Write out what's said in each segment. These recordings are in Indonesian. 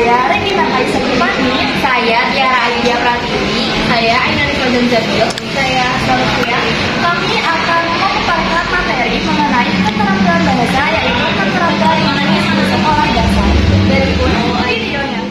saya Regina Kaisa Purwani, saya Tiara Aidia Pratiwi, saya Aina Nikodon Zabil, saya Sarufia. Kami akan memaparkan materi mengenai keterampilan bahasa, yaitu keterampilan menulis di sekolah dasar. Berikut videonya.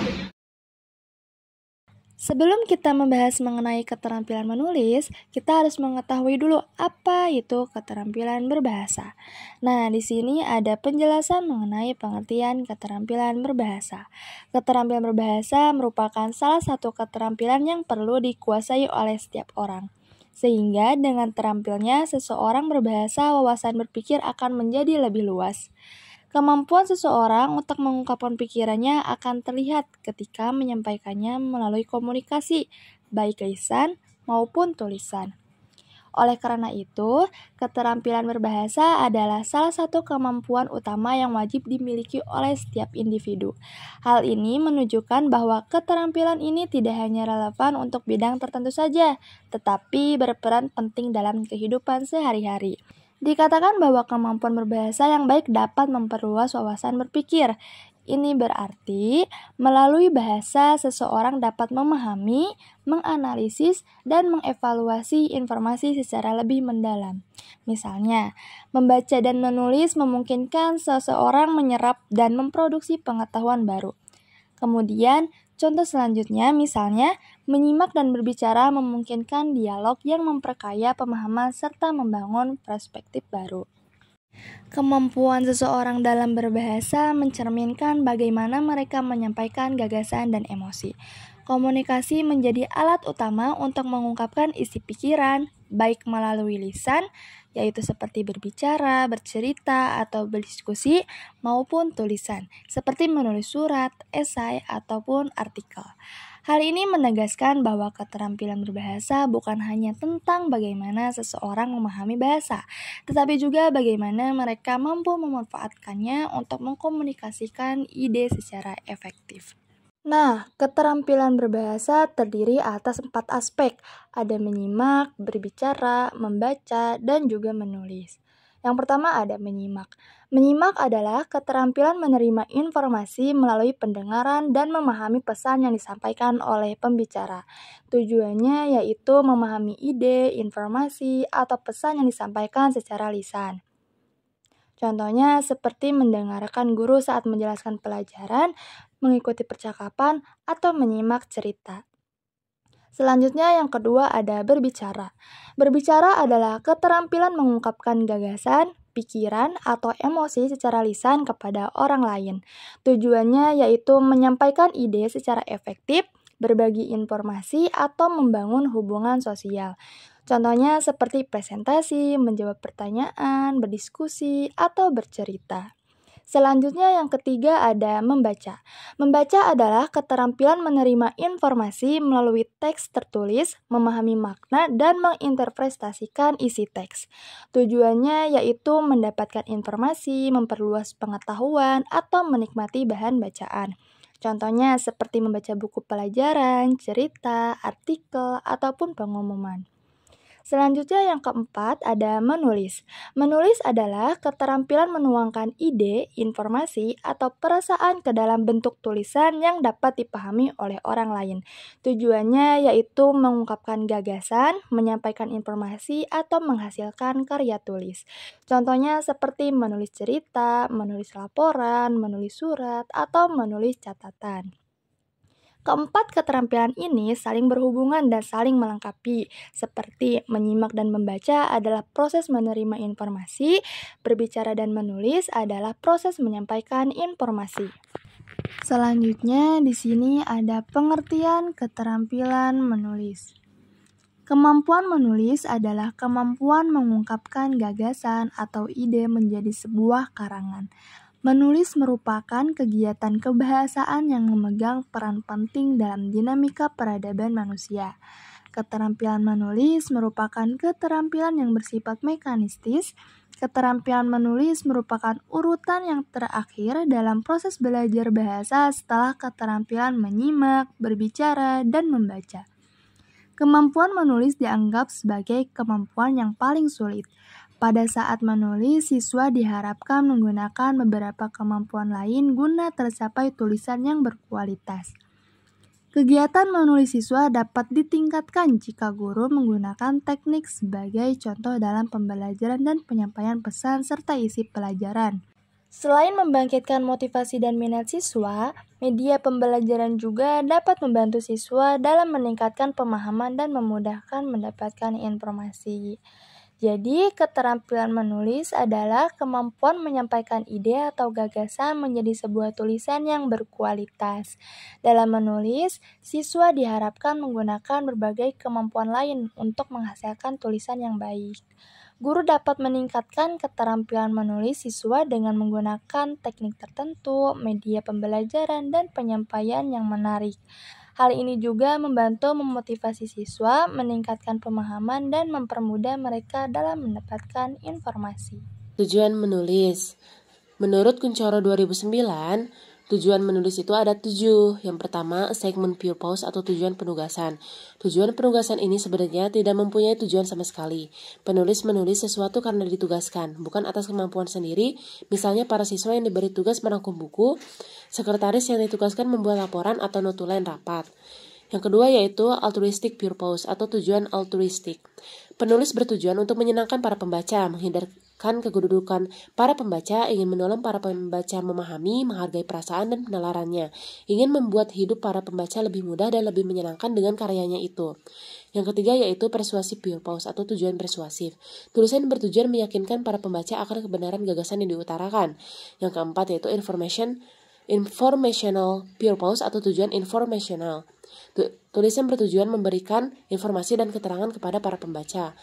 Sebelum kita membahas mengenai keterampilan menulis, kita harus mengetahui dulu apa itu keterampilan berbahasa. Nah, di sini ada penjelasan mengenai pengertian keterampilan berbahasa. Keterampilan berbahasa merupakan salah satu keterampilan yang perlu dikuasai oleh setiap orang. Sehingga dengan terampilnya seseorang berbahasa, wawasan berpikir akan menjadi lebih luas. Kemampuan seseorang untuk mengungkapkan pikirannya akan terlihat ketika menyampaikannya melalui komunikasi, baik lisan maupun tulisan. Oleh karena itu, keterampilan berbahasa adalah salah satu kemampuan utama yang wajib dimiliki oleh setiap individu. Hal ini menunjukkan bahwa keterampilan ini tidak hanya relevan untuk bidang tertentu saja, tetapi berperan penting dalam kehidupan sehari-hari. Dikatakan bahwa kemampuan berbahasa yang baik dapat memperluas wawasan berpikir. Ini berarti melalui bahasa seseorang dapat memahami, menganalisis, dan mengevaluasi informasi secara lebih mendalam. Misalnya, membaca dan menulis memungkinkan seseorang menyerap dan memproduksi pengetahuan baru. Kemudian, contoh selanjutnya misalnya, menyimak dan berbicara memungkinkan dialog yang memperkaya pemahaman serta membangun perspektif baru. Kemampuan seseorang dalam berbahasa mencerminkan bagaimana mereka menyampaikan gagasan dan emosi. Komunikasi menjadi alat utama untuk mengungkapkan isi pikiran, baik melalui lisan, yaitu seperti berbicara, bercerita, atau berdiskusi, maupun tulisan, seperti menulis surat, esai, ataupun artikel. Hal ini menegaskan bahwa keterampilan berbahasa bukan hanya tentang bagaimana seseorang memahami bahasa, tetapi juga bagaimana mereka mampu memanfaatkannya untuk mengkomunikasikan ide secara efektif. Nah, keterampilan berbahasa terdiri atas 4 aspek. Ada menyimak, berbicara, membaca, dan juga menulis. Yang pertama ada menyimak. Menyimak adalah keterampilan menerima informasi melalui pendengaran dan memahami pesan yang disampaikan oleh pembicara. Tujuannya yaitu memahami ide, informasi, atau pesan yang disampaikan secara lisan. Contohnya seperti mendengarkan guru saat menjelaskan pelajaran, mengikuti percakapan, atau menyimak cerita. Selanjutnya yang kedua ada berbicara. Berbicara adalah keterampilan mengungkapkan gagasan, pikiran, atau emosi secara lisan kepada orang lain. Tujuannya yaitu menyampaikan ide secara efektif, berbagi informasi, atau membangun hubungan sosial. Contohnya seperti presentasi, menjawab pertanyaan, berdiskusi, atau bercerita. Selanjutnya yang ketiga ada membaca. Membaca adalah keterampilan menerima informasi melalui teks tertulis, memahami makna, dan menginterpretasikan isi teks. Tujuannya yaitu mendapatkan informasi, memperluas pengetahuan, atau menikmati bahan bacaan. Contohnya seperti membaca buku pelajaran, cerita, artikel, ataupun pengumuman. Selanjutnya yang keempat ada menulis. Menulis adalah keterampilan menuangkan ide, informasi, atau perasaan ke dalam bentuk tulisan yang dapat dipahami oleh orang lain. Tujuannya yaitu mengungkapkan gagasan, menyampaikan informasi, atau menghasilkan karya tulis. Contohnya seperti menulis cerita, menulis laporan, menulis surat, atau menulis catatan. Keempat keterampilan ini saling berhubungan dan saling melengkapi, seperti menyimak dan membaca adalah proses menerima informasi, berbicara dan menulis adalah proses menyampaikan informasi. Selanjutnya di sini ada pengertian keterampilan menulis. Kemampuan menulis adalah kemampuan mengungkapkan gagasan atau ide menjadi sebuah karangan. Menulis merupakan kegiatan kebahasaan yang memegang peran penting dalam dinamika peradaban manusia. Keterampilan menulis merupakan keterampilan yang bersifat mekanistis. Keterampilan menulis merupakan urutan yang terakhir dalam proses belajar bahasa setelah keterampilan menyimak, berbicara, dan membaca. Kemampuan menulis dianggap sebagai kemampuan yang paling sulit. Pada saat menulis, siswa diharapkan menggunakan beberapa kemampuan lain guna tercapai tulisan yang berkualitas. Kegiatan menulis siswa dapat ditingkatkan jika guru menggunakan teknik sebagai contoh dalam pembelajaran dan penyampaian pesan serta isi pelajaran. Selain membangkitkan motivasi dan minat siswa, media pembelajaran juga dapat membantu siswa dalam meningkatkan pemahaman dan memudahkan mendapatkan informasi. Jadi, keterampilan menulis adalah kemampuan menyampaikan ide atau gagasan menjadi sebuah tulisan yang berkualitas. Dalam menulis, siswa diharapkan menggunakan berbagai kemampuan lain untuk menghasilkan tulisan yang baik. Guru dapat meningkatkan keterampilan menulis siswa dengan menggunakan teknik tertentu, media pembelajaran, dan penyampaian yang menarik. Hal ini juga membantu memotivasi siswa, meningkatkan pemahaman, dan mempermudah mereka dalam mendapatkan informasi. Tujuan menulis. Menurut Kuncoro 2009, tujuan menulis itu ada 7. Yang pertama, assignment purpose atau tujuan penugasan. Tujuan penugasan ini sebenarnya tidak mempunyai tujuan sama sekali. Penulis menulis sesuatu karena ditugaskan, bukan atas kemampuan sendiri. Misalnya para siswa yang diberi tugas merangkum buku, sekretaris yang ditugaskan membuat laporan atau notulen rapat. Yang kedua yaitu altruistic purpose atau tujuan altruistik. Penulis bertujuan untuk menyenangkan para pembaca, menghindarkan kedudukan para pembaca, ingin menolong para pembaca memahami, menghargai perasaan dan penalarannya, ingin membuat hidup para pembaca lebih mudah dan lebih menyenangkan dengan karyanya itu. Yang ketiga yaitu persuasive purpose atau tujuan persuasif. Tulisan bertujuan meyakinkan para pembaca akan kebenaran gagasan yang diutarakan. Yang keempat yaitu informational purpose atau tujuan informational. Tulisan bertujuan memberikan informasi dan keterangan kepada para pembaca.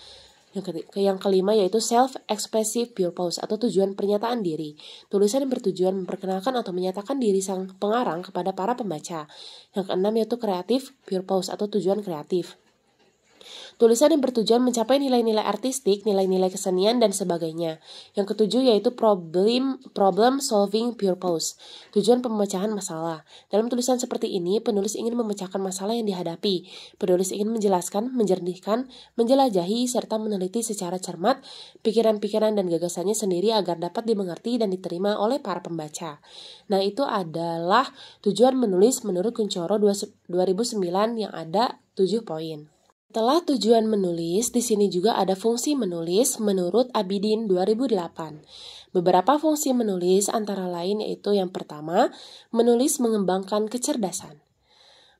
Yang kelima yaitu self-expressive purpose atau tujuan pernyataan diri. Tulisan yang bertujuan memperkenalkan atau menyatakan diri sang pengarang kepada para pembaca. Yang keenam yaitu creative purpose atau tujuan kreatif. Tulisan yang bertujuan mencapai nilai-nilai artistik, nilai-nilai kesenian, dan sebagainya. Yang ketujuh yaitu problem solving purpose, tujuan pemecahan masalah. Dalam tulisan seperti ini, penulis ingin memecahkan masalah yang dihadapi. Penulis ingin menjelaskan, menjernihkan, menjelajahi, serta meneliti secara cermat pikiran-pikiran dan gagasannya sendiri agar dapat dimengerti dan diterima oleh para pembaca. Nah, itu adalah tujuan menulis menurut Kuncoro 2009 yang ada 7 poin. Setelah tujuan menulis, di sini juga ada fungsi menulis menurut Abidin 2008. Beberapa fungsi menulis antara lain yaitu yang pertama, menulis mengembangkan kecerdasan.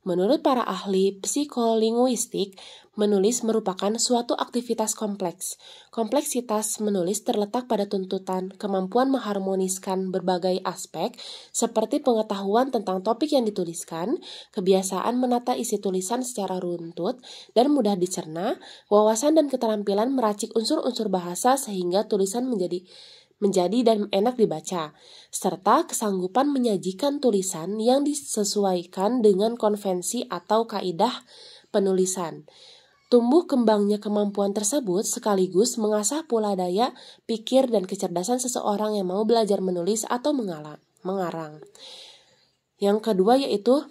Menurut para ahli psikolinguistik, menulis merupakan suatu aktivitas kompleks. Kompleksitas menulis terletak pada tuntutan kemampuan mengharmoniskan berbagai aspek seperti pengetahuan tentang topik yang dituliskan, kebiasaan menata isi tulisan secara runtut dan mudah dicerna, wawasan dan keterampilan meracik unsur-unsur bahasa sehingga tulisan menjadi dan enak dibaca, serta kesanggupan menyajikan tulisan yang disesuaikan dengan konvensi atau kaidah penulisan. Tumbuh kembangnya kemampuan tersebut sekaligus mengasah pula daya pikir dan kecerdasan seseorang yang mau belajar menulis atau mengarang. Yang kedua yaitu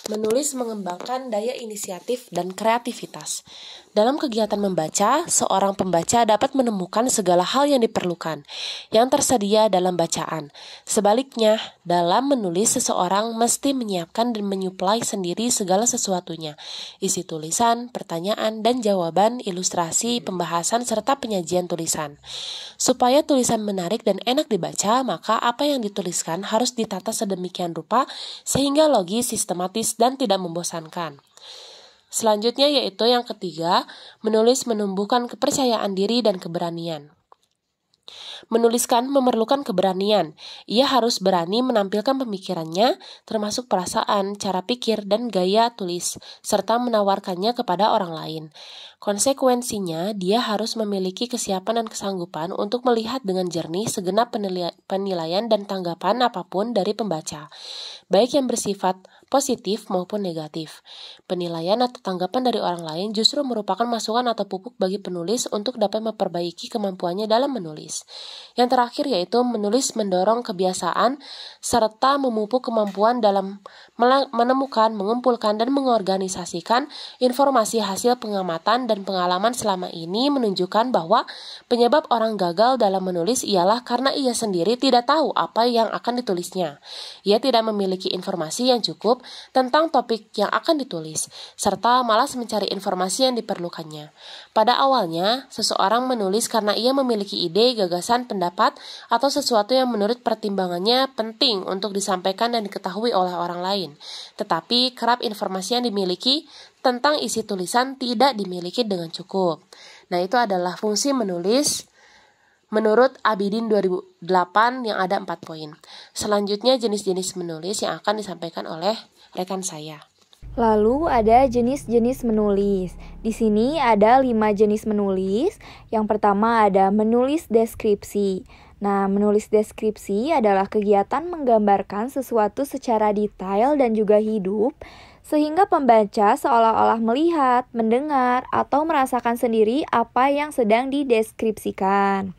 menulis mengembangkan daya inisiatif dan kreativitas. Dalam kegiatan membaca, seorang pembaca dapat menemukan segala hal yang diperlukan, yang tersedia dalam bacaan. Sebaliknya, dalam menulis seseorang mesti menyiapkan dan menyuplai sendiri segala sesuatunya, isi tulisan, pertanyaan, dan jawaban, ilustrasi, pembahasan, serta penyajian tulisan. Supaya tulisan menarik dan enak dibaca, maka apa yang dituliskan harus ditata sedemikian rupa sehingga logis, sistematis, dan tidak membosankan. Selanjutnya yaitu yang ketiga, menulis menumbuhkan kepercayaan diri dan keberanian. Menuliskan memerlukan keberanian. Ia harus berani menampilkan pemikirannya, termasuk perasaan, cara pikir, dan gaya tulis, serta menawarkannya kepada orang lain. Konsekuensinya, dia harus memiliki kesiapan dan kesanggupan untuk melihat dengan jernih segenap penilaian dan tanggapan apapun dari pembaca, baik yang bersifat positif maupun negatif. Penilaian atau tanggapan dari orang lain justru merupakan masukan atau pupuk bagi penulis untuk dapat memperbaiki kemampuannya dalam menulis. Yang terakhir yaitu menulis mendorong kebiasaan serta memupuk kemampuan dalam menemukan, mengumpulkan, dan mengorganisasikan informasi hasil pengamatan dan pengalaman selama ini menunjukkan bahwa penyebab orang gagal dalam menulis ialah karena ia sendiri tidak tahu apa yang akan ditulisnya. Ia tidak memiliki informasi yang cukup tentang topik yang akan ditulis, serta malas mencari informasi yang diperlukannya. Pada awalnya, seseorang menulis karena ia memiliki ide, gagasan, pendapat, atau sesuatu yang menurut pertimbangannya penting untuk disampaikan dan diketahui oleh orang lain. Tetapi kerap informasi yang dimiliki tentang isi tulisan tidak dimiliki dengan cukup. Nah, itu adalah fungsi menulis menurut Abidin 2008 yang ada 4 poin. Selanjutnya jenis-jenis menulis yang akan disampaikan oleh rekan saya. Lalu ada jenis-jenis menulis. Di sini ada 5 jenis menulis. Yang pertama ada menulis deskripsi. Nah, menulis deskripsi adalah kegiatan menggambarkan sesuatu secara detail dan juga hidup, sehingga pembaca seolah-olah melihat, mendengar, atau merasakan sendiri apa yang sedang dideskripsikan.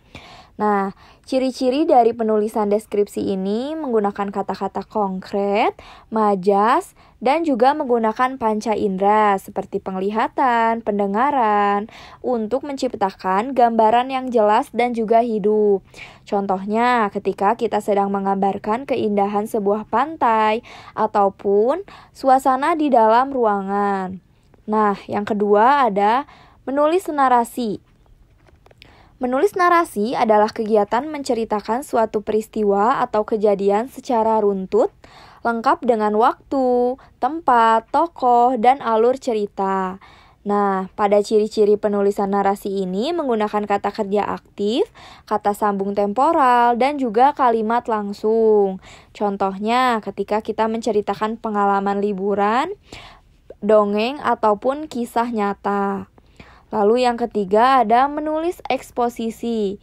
Nah, ciri-ciri dari penulisan deskripsi ini menggunakan kata-kata konkret, majas, dan juga menggunakan panca indera seperti penglihatan, pendengaran untuk menciptakan gambaran yang jelas dan juga hidup. Contohnya, ketika kita sedang menggambarkan keindahan sebuah pantai ataupun suasana di dalam ruangan. Nah, yang kedua ada menulis narasi. Menulis narasi adalah kegiatan menceritakan suatu peristiwa atau kejadian secara runtut, lengkap dengan waktu, tempat, tokoh, dan alur cerita. Nah, pada ciri-ciri penulisan narasi ini menggunakan kata kerja aktif, kata sambung temporal, dan juga kalimat langsung. Contohnya, ketika kita menceritakan pengalaman liburan, dongeng, ataupun kisah nyata. Lalu yang ketiga ada menulis eksposisi.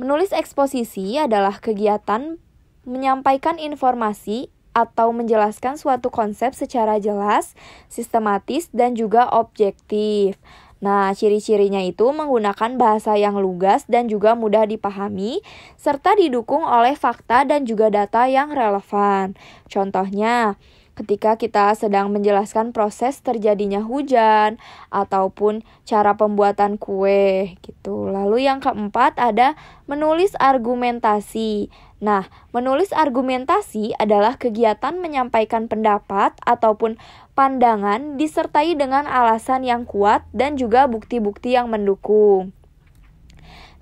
Menulis eksposisi adalah kegiatan menyampaikan informasi atau menjelaskan suatu konsep secara jelas, sistematis, dan juga objektif. Nah, ciri-cirinya itu menggunakan bahasa yang lugas dan juga mudah dipahami, serta didukung oleh fakta dan juga data yang relevan. Contohnya, ketika kita sedang menjelaskan proses terjadinya hujan ataupun cara pembuatan kue gitu. Lalu yang keempat ada menulis argumentasi. Nah, menulis argumentasi adalah kegiatan menyampaikan pendapat ataupun pandangan disertai dengan alasan yang kuat dan juga bukti-bukti yang mendukung.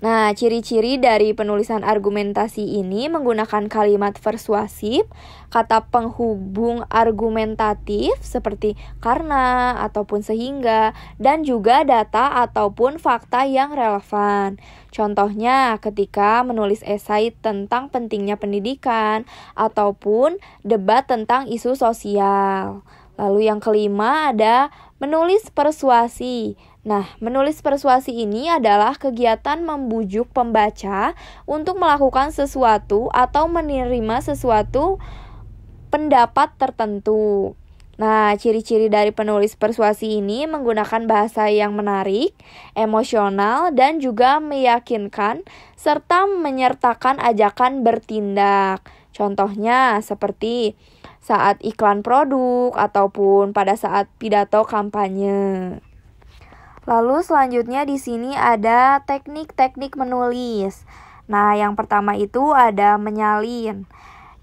Nah, ciri-ciri dari penulisan argumentasi ini menggunakan kalimat persuasif, kata penghubung argumentatif seperti karena ataupun sehingga, dan juga data ataupun fakta yang relevan. Contohnya ketika menulis esai tentang pentingnya pendidikan ataupun debat tentang isu sosial. Lalu yang kelima ada menulis persuasi. Nah, menulis persuasi ini adalah kegiatan membujuk pembaca untuk melakukan sesuatu atau menerima sesuatu pendapat tertentu. Nah, ciri-ciri dari penulis persuasi ini menggunakan bahasa yang menarik, emosional, dan juga meyakinkan, serta menyertakan ajakan bertindak. Contohnya seperti saat iklan produk ataupun pada saat pidato kampanye. Lalu selanjutnya di sini ada teknik-teknik menulis. Nah, yang pertama itu ada menyalin.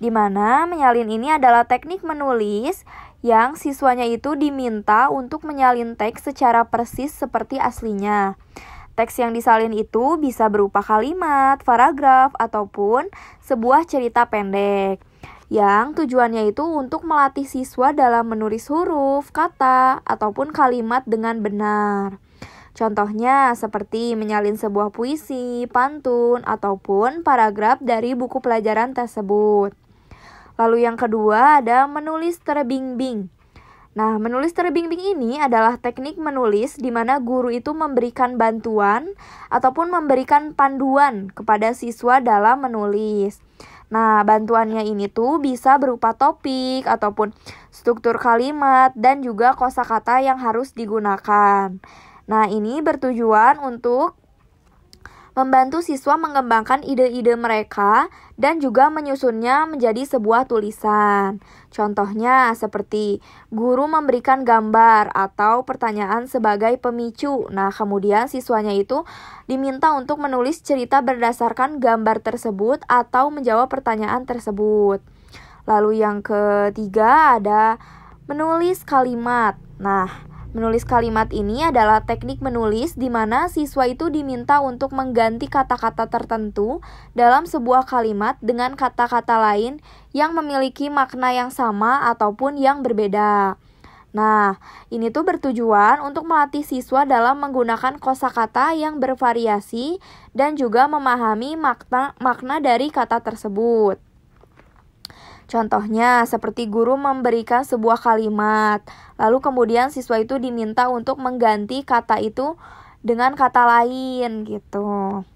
Di mana menyalin ini adalah teknik menulis yang siswanya itu diminta untuk menyalin teks secara persis seperti aslinya. Teks yang disalin itu bisa berupa kalimat, paragraf, ataupun sebuah cerita pendek. Yang tujuannya itu untuk melatih siswa dalam menulis huruf, kata, ataupun kalimat dengan benar. Contohnya seperti menyalin sebuah puisi, pantun, ataupun paragraf dari buku pelajaran tersebut. Lalu yang kedua ada menulis terbingbing. Nah, menulis terbingbing ini adalah teknik menulis di mana guru itu memberikan bantuan ataupun memberikan panduan kepada siswa dalam menulis. Nah, bantuannya ini tuh bisa berupa topik ataupun struktur kalimat dan juga kosakata yang harus digunakan. Nah, ini bertujuan untuk membantu siswa mengembangkan ide-ide mereka dan juga menyusunnya menjadi sebuah tulisan. Contohnya seperti guru memberikan gambar atau pertanyaan sebagai pemicu. Nah, kemudian siswanya itu diminta untuk menulis cerita berdasarkan gambar tersebut atau menjawab pertanyaan tersebut. Lalu yang ketiga ada menulis kalimat. Nah, menulis kalimat ini adalah teknik menulis di mana siswa itu diminta untuk mengganti kata-kata tertentu dalam sebuah kalimat dengan kata-kata lain yang memiliki makna yang sama ataupun yang berbeda. Nah, ini tuh bertujuan untuk melatih siswa dalam menggunakan kosakata yang bervariasi dan juga memahami makna dari kata tersebut. Contohnya, seperti guru memberikan sebuah kalimat, lalu kemudian siswa itu diminta untuk mengganti kata itu dengan kata lain gitu.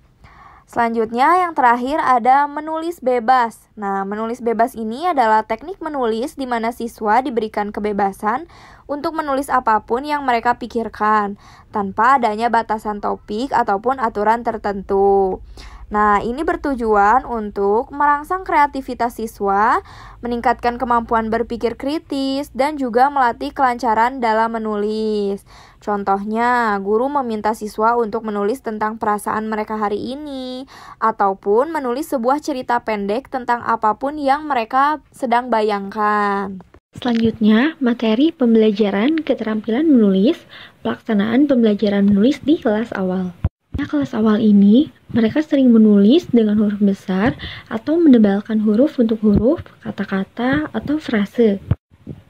Selanjutnya yang terakhir ada menulis bebas. Nah, menulis bebas ini adalah teknik menulis di mana siswa diberikan kebebasan untuk menulis apapun yang mereka pikirkan tanpa adanya batasan topik ataupun aturan tertentu. Nah, ini bertujuan untuk merangsang kreativitas siswa, meningkatkan kemampuan berpikir kritis, dan juga melatih kelancaran dalam menulis. Contohnya, guru meminta siswa untuk menulis tentang perasaan mereka hari ini, ataupun menulis sebuah cerita pendek tentang apapun yang mereka sedang bayangkan. Selanjutnya, materi pembelajaran keterampilan menulis, pelaksanaan pembelajaran menulis di kelas awal. Pada kelas awal ini, mereka sering menulis dengan huruf besar atau menebalkan huruf untuk huruf, kata-kata, atau frase.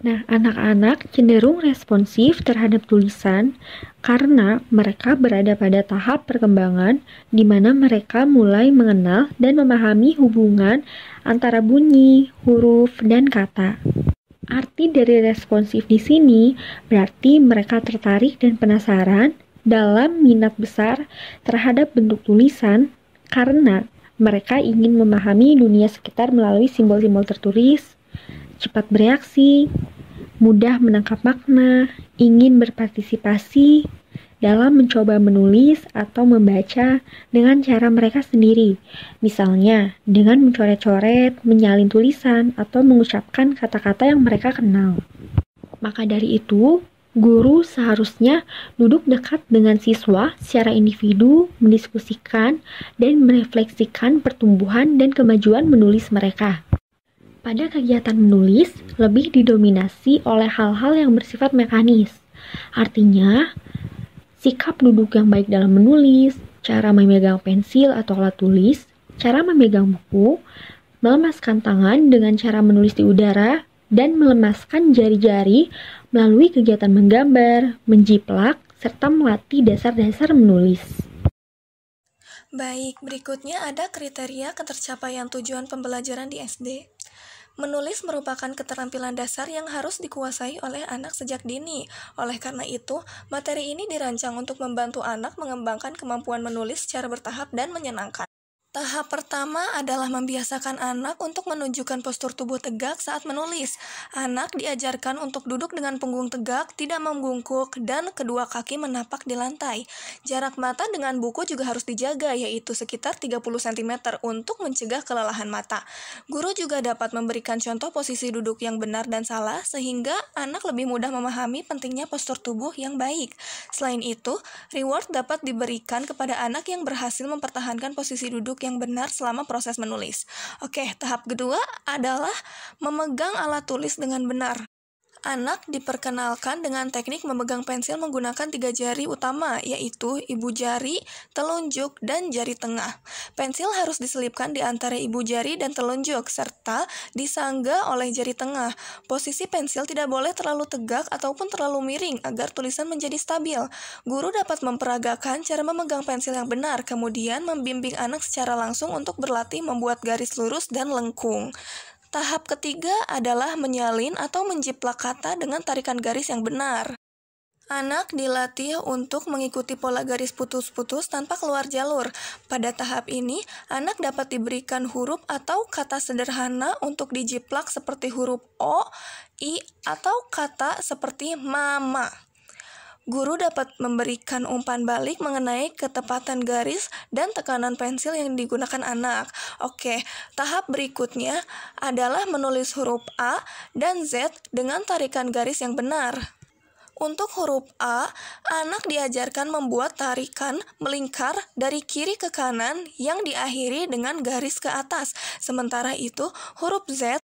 Nah, anak-anak cenderung responsif terhadap tulisan karena mereka berada pada tahap perkembangan di mana mereka mulai mengenal dan memahami hubungan antara bunyi, huruf, dan kata. Arti dari responsif di sini berarti mereka tertarik dan penasaran dalam minat besar terhadap bentuk tulisan karena mereka ingin memahami dunia sekitar melalui simbol-simbol tertulis, cepat bereaksi, mudah menangkap makna, ingin berpartisipasi dalam mencoba menulis atau membaca dengan cara mereka sendiri. Misalnya, dengan mencoret-coret, menyalin tulisan, atau mengucapkan kata-kata yang mereka kenal. Maka dari itu, guru seharusnya duduk dekat dengan siswa secara individu, mendiskusikan, dan merefleksikan pertumbuhan dan kemajuan menulis mereka. Pada kegiatan menulis, lebih didominasi oleh hal-hal yang bersifat mekanis. Artinya, sikap duduk yang baik dalam menulis, cara memegang pensil atau alat tulis, cara memegang buku, melemaskan tangan dengan cara menulis di udara, dan melemaskan jari-jari melalui kegiatan menggambar, menjiplak, serta melatih dasar-dasar menulis. Baik, berikutnya ada kriteria ketercapaian tujuan pembelajaran di SD. Menulis merupakan keterampilan dasar yang harus dikuasai oleh anak sejak dini. Oleh karena itu, materi ini dirancang untuk membantu anak mengembangkan kemampuan menulis secara bertahap dan menyenangkan. Tahap pertama adalah membiasakan anak untuk menunjukkan postur tubuh tegak saat menulis. Anak diajarkan untuk duduk dengan punggung tegak, tidak membungkuk, dan kedua kaki menapak di lantai. Jarak mata dengan buku juga harus dijaga, yaitu sekitar 30 cm untuk mencegah kelelahan mata. Guru juga dapat memberikan contoh posisi duduk yang benar dan salah, sehingga anak lebih mudah memahami pentingnya postur tubuh yang baik. Selain itu, reward dapat diberikan kepada anak yang berhasil mempertahankan posisi duduk yang benar selama proses menulis. Oke, tahap kedua adalah memegang alat tulis dengan benar. Anak diperkenalkan dengan teknik memegang pensil menggunakan 3 jari utama, yaitu ibu jari, telunjuk, dan jari tengah. Pensil harus diselipkan di antara ibu jari dan telunjuk, serta disangga oleh jari tengah. Posisi pensil tidak boleh terlalu tegak ataupun terlalu miring agar tulisan menjadi stabil. Guru dapat memperagakan cara memegang pensil yang benar, kemudian membimbing anak secara langsung untuk berlatih membuat garis lurus dan lengkung. Tahap ketiga adalah menyalin atau menjiplak kata dengan tarikan garis yang benar. Anak dilatih untuk mengikuti pola garis putus-putus tanpa keluar jalur. Pada tahap ini, anak dapat diberikan huruf atau kata sederhana untuk dijiplak seperti huruf O, I, atau kata seperti mama. Guru dapat memberikan umpan balik mengenai ketepatan garis dan tekanan pensil yang digunakan anak. Oke, tahap berikutnya adalah menulis huruf A dan Z dengan tarikan garis yang benar. Untuk huruf A, anak diajarkan membuat tarikan melingkar dari kiri ke kanan yang diakhiri dengan garis ke atas. Sementara itu, huruf Z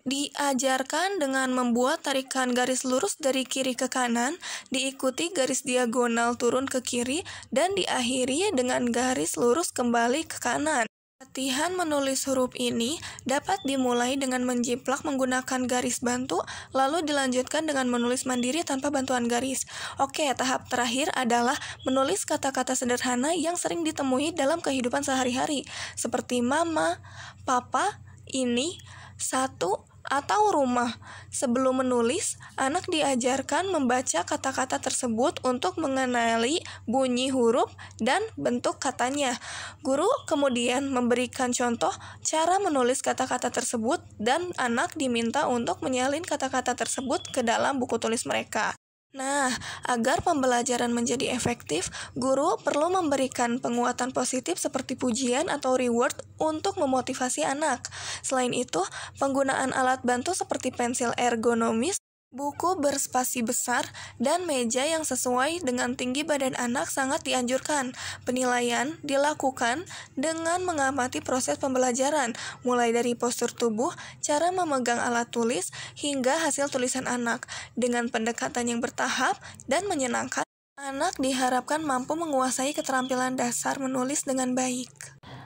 diajarkan dengan membuat tarikan garis lurus dari kiri ke kanan, diikuti garis diagonal turun ke kiri, dan diakhiri dengan garis lurus kembali ke kanan. Latihan menulis huruf ini dapat dimulai dengan menjiplak menggunakan garis bantu, lalu dilanjutkan dengan menulis mandiri tanpa bantuan garis. Oke, tahap terakhir adalah menulis kata-kata sederhana yang sering ditemui dalam kehidupan sehari-hari, seperti mama, papa, ini, satu, atau rumah. Sebelum menulis, anak diajarkan membaca kata-kata tersebut untuk mengenali bunyi huruf dan bentuk katanya. Guru kemudian memberikan contoh cara menulis kata-kata tersebut dan anak diminta untuk menyalin kata-kata tersebut ke dalam buku tulis mereka. Nah, agar pembelajaran menjadi efektif, guru perlu memberikan penguatan positif seperti pujian atau reward untuk memotivasi anak. Selain itu, penggunaan alat bantu seperti pensil ergonomis, buku berspasi besar, dan meja yang sesuai dengan tinggi badan anak sangat dianjurkan. Penilaian dilakukan dengan mengamati proses pembelajaran, mulai dari postur tubuh, cara memegang alat tulis, hingga hasil tulisan anak. Dengan pendekatan yang bertahap dan menyenangkan, anak diharapkan mampu menguasai keterampilan dasar menulis dengan baik.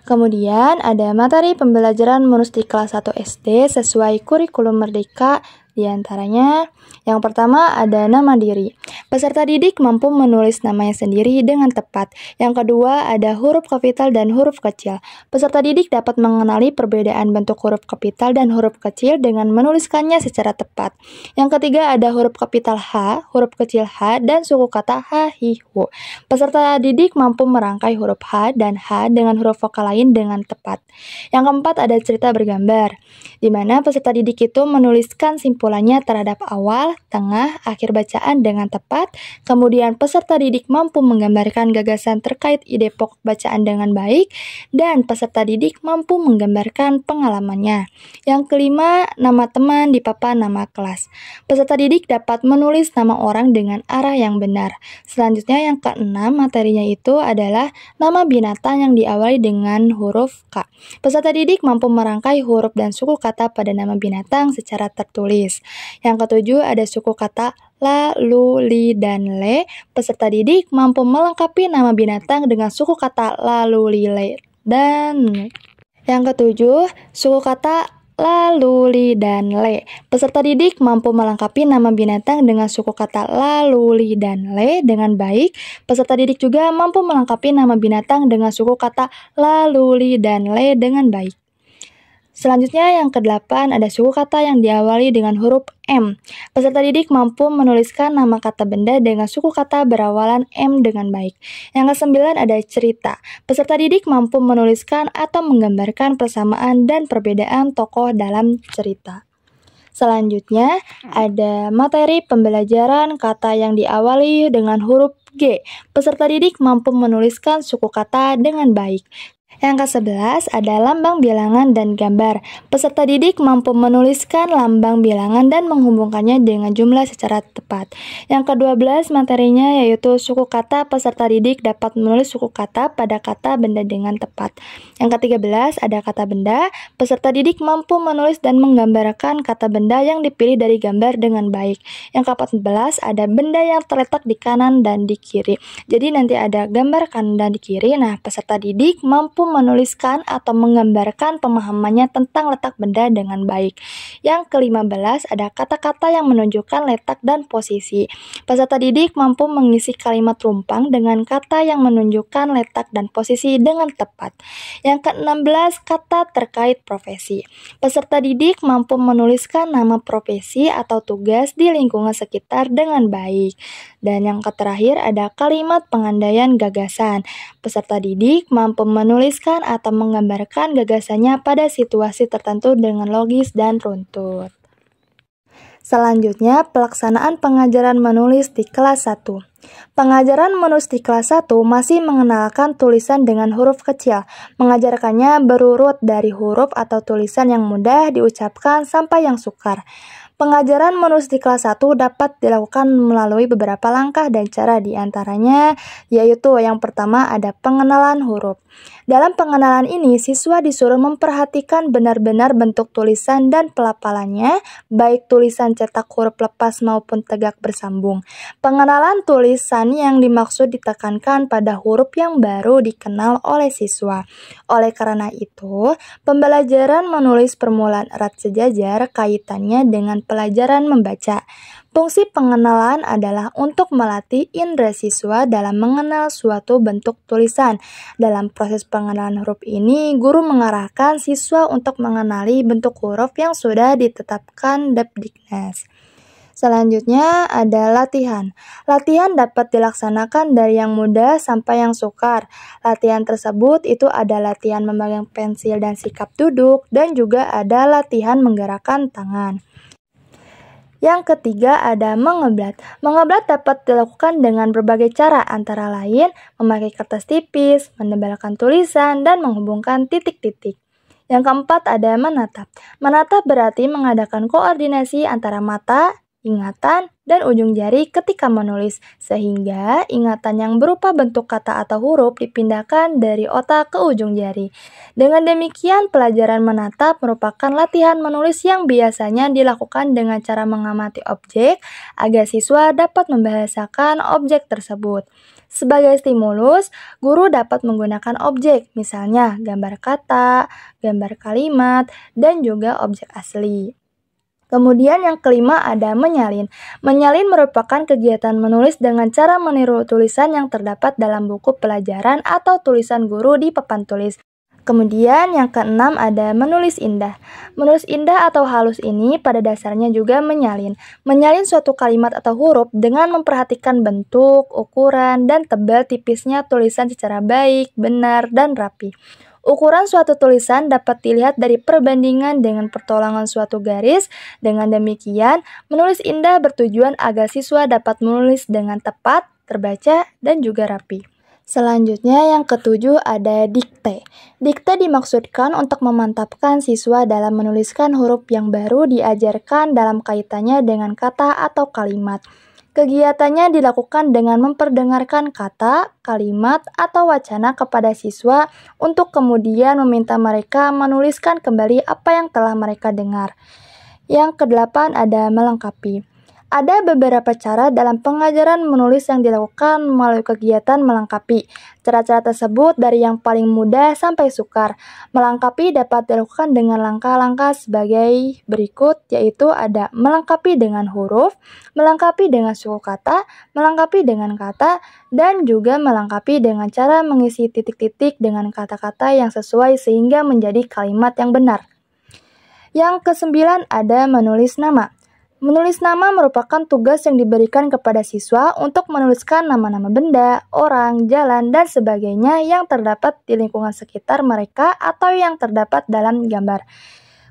Kemudian ada materi pembelajaran menulis di kelas 1 SD sesuai kurikulum Merdeka. Di antaranya, yang pertama ada nama diri. Peserta didik mampu menulis namanya sendiri dengan tepat. Yang kedua ada huruf kapital dan huruf kecil. Peserta didik dapat mengenali perbedaan bentuk huruf kapital dan huruf kecil dengan menuliskannya secara tepat. Yang ketiga ada huruf kapital H, huruf kecil H, dan suku kata H, Hi, Hu. Peserta didik mampu merangkai huruf H dan H dengan huruf vokal lain dengan tepat. Yang keempat ada cerita bergambar, di mana peserta didik itu menuliskan simpulannya terhadap awal, tengah, akhir bacaan dengan tepat. Kemudian peserta didik mampu menggambarkan gagasan terkait ide pokok bacaan dengan baik, dan peserta didik mampu menggambarkan pengalamannya. Yang kelima, nama teman di papan nama kelas. Peserta didik dapat menulis nama orang dengan arah yang benar. Selanjutnya yang keenam, materinya itu adalah nama binatang yang diawali dengan huruf K. Peserta didik mampu merangkai huruf dan suku kata pada nama binatang secara tertulis. Yang ketujuh ada suku kata la, lu, li, dan le. Peserta didik mampu melengkapi nama binatang dengan suku kata la, lu, li, le, dan le. Yang ketujuh, suku kata la, lu, li, dan le. Peserta didik mampu melengkapi nama binatang dengan suku kata la, lu, li, dan le dengan baik. Peserta didik juga mampu melengkapi nama binatang dengan suku kata la, lu, li, dan le dengan baik. Selanjutnya yang kedelapan ada suku kata yang diawali dengan huruf M. Peserta didik mampu menuliskan nama kata benda dengan suku kata berawalan M dengan baik. Yang kesembilan ada cerita. Peserta didik mampu menuliskan atau menggambarkan persamaan dan perbedaan tokoh dalam cerita. Selanjutnya ada materi pembelajaran kata yang diawali dengan huruf G. Peserta didik mampu menuliskan suku kata dengan baik. Yang ke-11 ada lambang bilangan dan gambar. Peserta didik mampu menuliskan lambang bilangan dan menghubungkannya dengan jumlah secara tepat. Yang ke-12 materinya yaitu suku kata. Peserta didik dapat menulis suku kata pada kata benda dengan tepat. Yang ke-13 ada kata benda. Peserta didik mampu menulis dan menggambarkan kata benda yang dipilih dari gambar dengan baik. Yang ke-14 ada benda yang terletak di kanan dan di kiri. Jadi nanti ada gambar kanan dan di kiri. Nah, peserta didik mampu mampu menuliskan atau menggambarkan pemahamannya tentang letak benda dengan baik. Yang ke-15 ada kata-kata yang menunjukkan letak dan posisi. Peserta didik mampu mengisi kalimat rumpang dengan kata yang menunjukkan letak dan posisi dengan tepat. Yang ke-16 kata terkait profesi. Peserta didik mampu menuliskan nama profesi atau tugas di lingkungan sekitar dengan baik. Dan yang terakhir ada kalimat pengandaian gagasan. Peserta didik mampu menuliskan atau menggambarkan gagasannya pada situasi tertentu dengan logis dan runtut. Selanjutnya, pelaksanaan pengajaran menulis di kelas 1. Pengajaran menulis di kelas 1 masih mengenalkan tulisan dengan huruf kecil, mengajarkannya berurut dari huruf atau tulisan yang mudah diucapkan sampai yang sukar. Pengajaran menulis di kelas 1 dapat dilakukan melalui beberapa langkah dan cara, di antaranya yaitu yang pertama ada pengenalan huruf. Dalam pengenalan ini, siswa disuruh memperhatikan benar-benar bentuk tulisan dan pelafalannya, baik tulisan cetak huruf lepas maupun tegak bersambung. Pengenalan tulisan yang dimaksud ditekankan pada huruf yang baru dikenal oleh siswa. Oleh karena itu, pembelajaran menulis permulaan erat sejajar kaitannya dengan pelajaran membaca. Fungsi pengenalan adalah untuk melatih indera siswa dalam mengenal suatu bentuk tulisan. Dalam proses pengenalan huruf ini, guru mengarahkan siswa untuk mengenali bentuk huruf yang sudah ditetapkan Depdiknas. Selanjutnya ada latihan. Latihan dapat dilaksanakan dari yang mudah sampai yang sukar. Latihan tersebut itu ada latihan memegang pensil dan sikap duduk, dan juga ada latihan menggerakkan tangan. Yang ketiga ada mengeblat. Mengeblat dapat dilakukan dengan berbagai cara, antara lain memakai kertas tipis, menebalkan tulisan, dan menghubungkan titik-titik. Yang keempat ada menatap. Menatap berarti mengadakan koordinasi antara mata, ingatan, dan ujung jari ketika menulis, sehingga ingatan yang berupa bentuk kata atau huruf dipindahkan dari otak ke ujung jari. Dengan demikian, pelajaran menatap merupakan latihan menulis yang biasanya dilakukan dengan cara mengamati objek agar siswa dapat membahasakan objek tersebut. Sebagai stimulus, guru dapat menggunakan objek, misalnya gambar kata, gambar kalimat, dan juga objek asli. Kemudian yang kelima ada menyalin. Menyalin merupakan kegiatan menulis dengan cara meniru tulisan yang terdapat dalam buku pelajaran atau tulisan guru di papan tulis. Kemudian yang keenam ada menulis indah. Menulis indah atau halus ini pada dasarnya juga menyalin. Menyalin suatu kalimat atau huruf dengan memperhatikan bentuk, ukuran, dan tebal tipisnya tulisan secara baik, benar, dan rapi. Ukuran suatu tulisan dapat dilihat dari perbandingan dengan pertolongan suatu garis. Dengan demikian, menulis indah bertujuan agar siswa dapat menulis dengan tepat, terbaca, dan juga rapi. Selanjutnya yang ketujuh ada dikte. Dikte dimaksudkan untuk memantapkan siswa dalam menuliskan huruf yang baru diajarkan dalam kaitannya dengan kata atau kalimat. Kegiatannya dilakukan dengan memperdengarkan kata, kalimat, atau wacana kepada siswa untuk kemudian meminta mereka menuliskan kembali apa yang telah mereka dengar. Yang kedelapan ada melengkapi. Ada beberapa cara dalam pengajaran menulis yang dilakukan melalui kegiatan melengkapi. Cara-cara tersebut dari yang paling mudah sampai sukar. Melengkapi dapat dilakukan dengan langkah-langkah sebagai berikut, yaitu ada melengkapi dengan huruf, melengkapi dengan suku kata, melengkapi dengan kata, dan juga melengkapi dengan cara mengisi titik-titik dengan kata-kata yang sesuai sehingga menjadi kalimat yang benar. Yang kesembilan ada menulis nama. Menulis nama merupakan tugas yang diberikan kepada siswa untuk menuliskan nama-nama benda, orang, jalan, dan sebagainya yang terdapat di lingkungan sekitar mereka atau yang terdapat dalam gambar.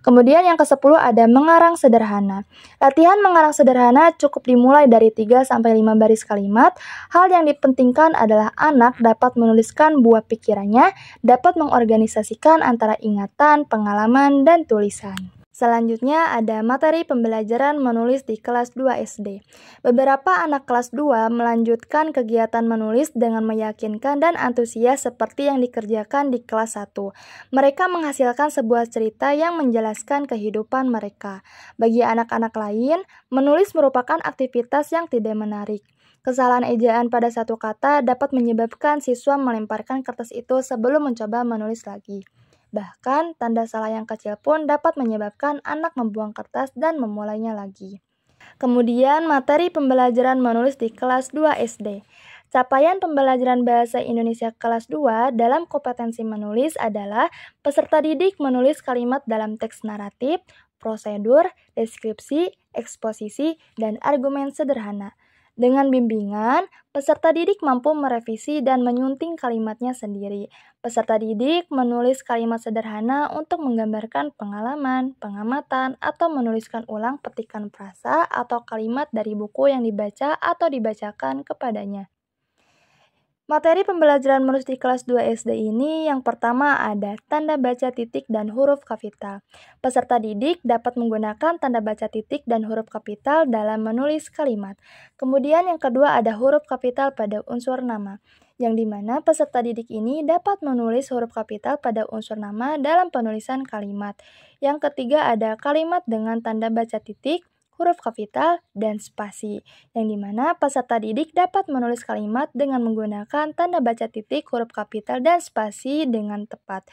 Kemudian yang ke-10 ada mengarang sederhana. Latihan mengarang sederhana cukup dimulai dari 3-5 baris kalimat. Hal yang dipentingkan adalah anak dapat menuliskan buah pikirannya, dapat mengorganisasikan antara ingatan, pengalaman, dan tulisan. Selanjutnya ada materi pembelajaran menulis di kelas 2 SD. Beberapa anak kelas 2 melanjutkan kegiatan menulis dengan meyakinkan dan antusias seperti yang dikerjakan di kelas 1. Mereka menghasilkan sebuah cerita yang menjelaskan kehidupan mereka. Bagi anak-anak lain, menulis merupakan aktivitas yang tidak menarik. Kesalahan ejaan pada satu kata dapat menyebabkan siswa melemparkan kertas itu sebelum mencoba menulis lagi. Bahkan, tanda salah yang kecil pun dapat menyebabkan anak membuang kertas dan memulainya lagi. Kemudian, materi pembelajaran menulis di kelas 2 SD. Capaian pembelajaran Bahasa Indonesia kelas 2 dalam kompetensi menulis adalah peserta didik menulis kalimat dalam teks naratif, prosedur, deskripsi, eksposisi, dan argumen sederhana. Dengan bimbingan, peserta didik mampu merevisi dan menyunting kalimatnya sendiri. Peserta didik menulis kalimat sederhana untuk menggambarkan pengalaman, pengamatan, atau menuliskan ulang petikan frasa atau kalimat dari buku yang dibaca atau dibacakan kepadanya. Materi pembelajaran menulis di kelas 2 SD ini yang pertama ada tanda baca titik dan huruf kapital. Peserta didik dapat menggunakan tanda baca titik dan huruf kapital dalam menulis kalimat. Kemudian yang kedua ada huruf kapital pada unsur nama, yang dimana peserta didik ini dapat menulis huruf kapital pada unsur nama dalam penulisan kalimat. Yang ketiga ada kalimat dengan tanda baca titik, huruf kapital, dan spasi, yang dimana peserta didik dapat menulis kalimat dengan menggunakan tanda baca titik, huruf kapital, dan spasi dengan tepat.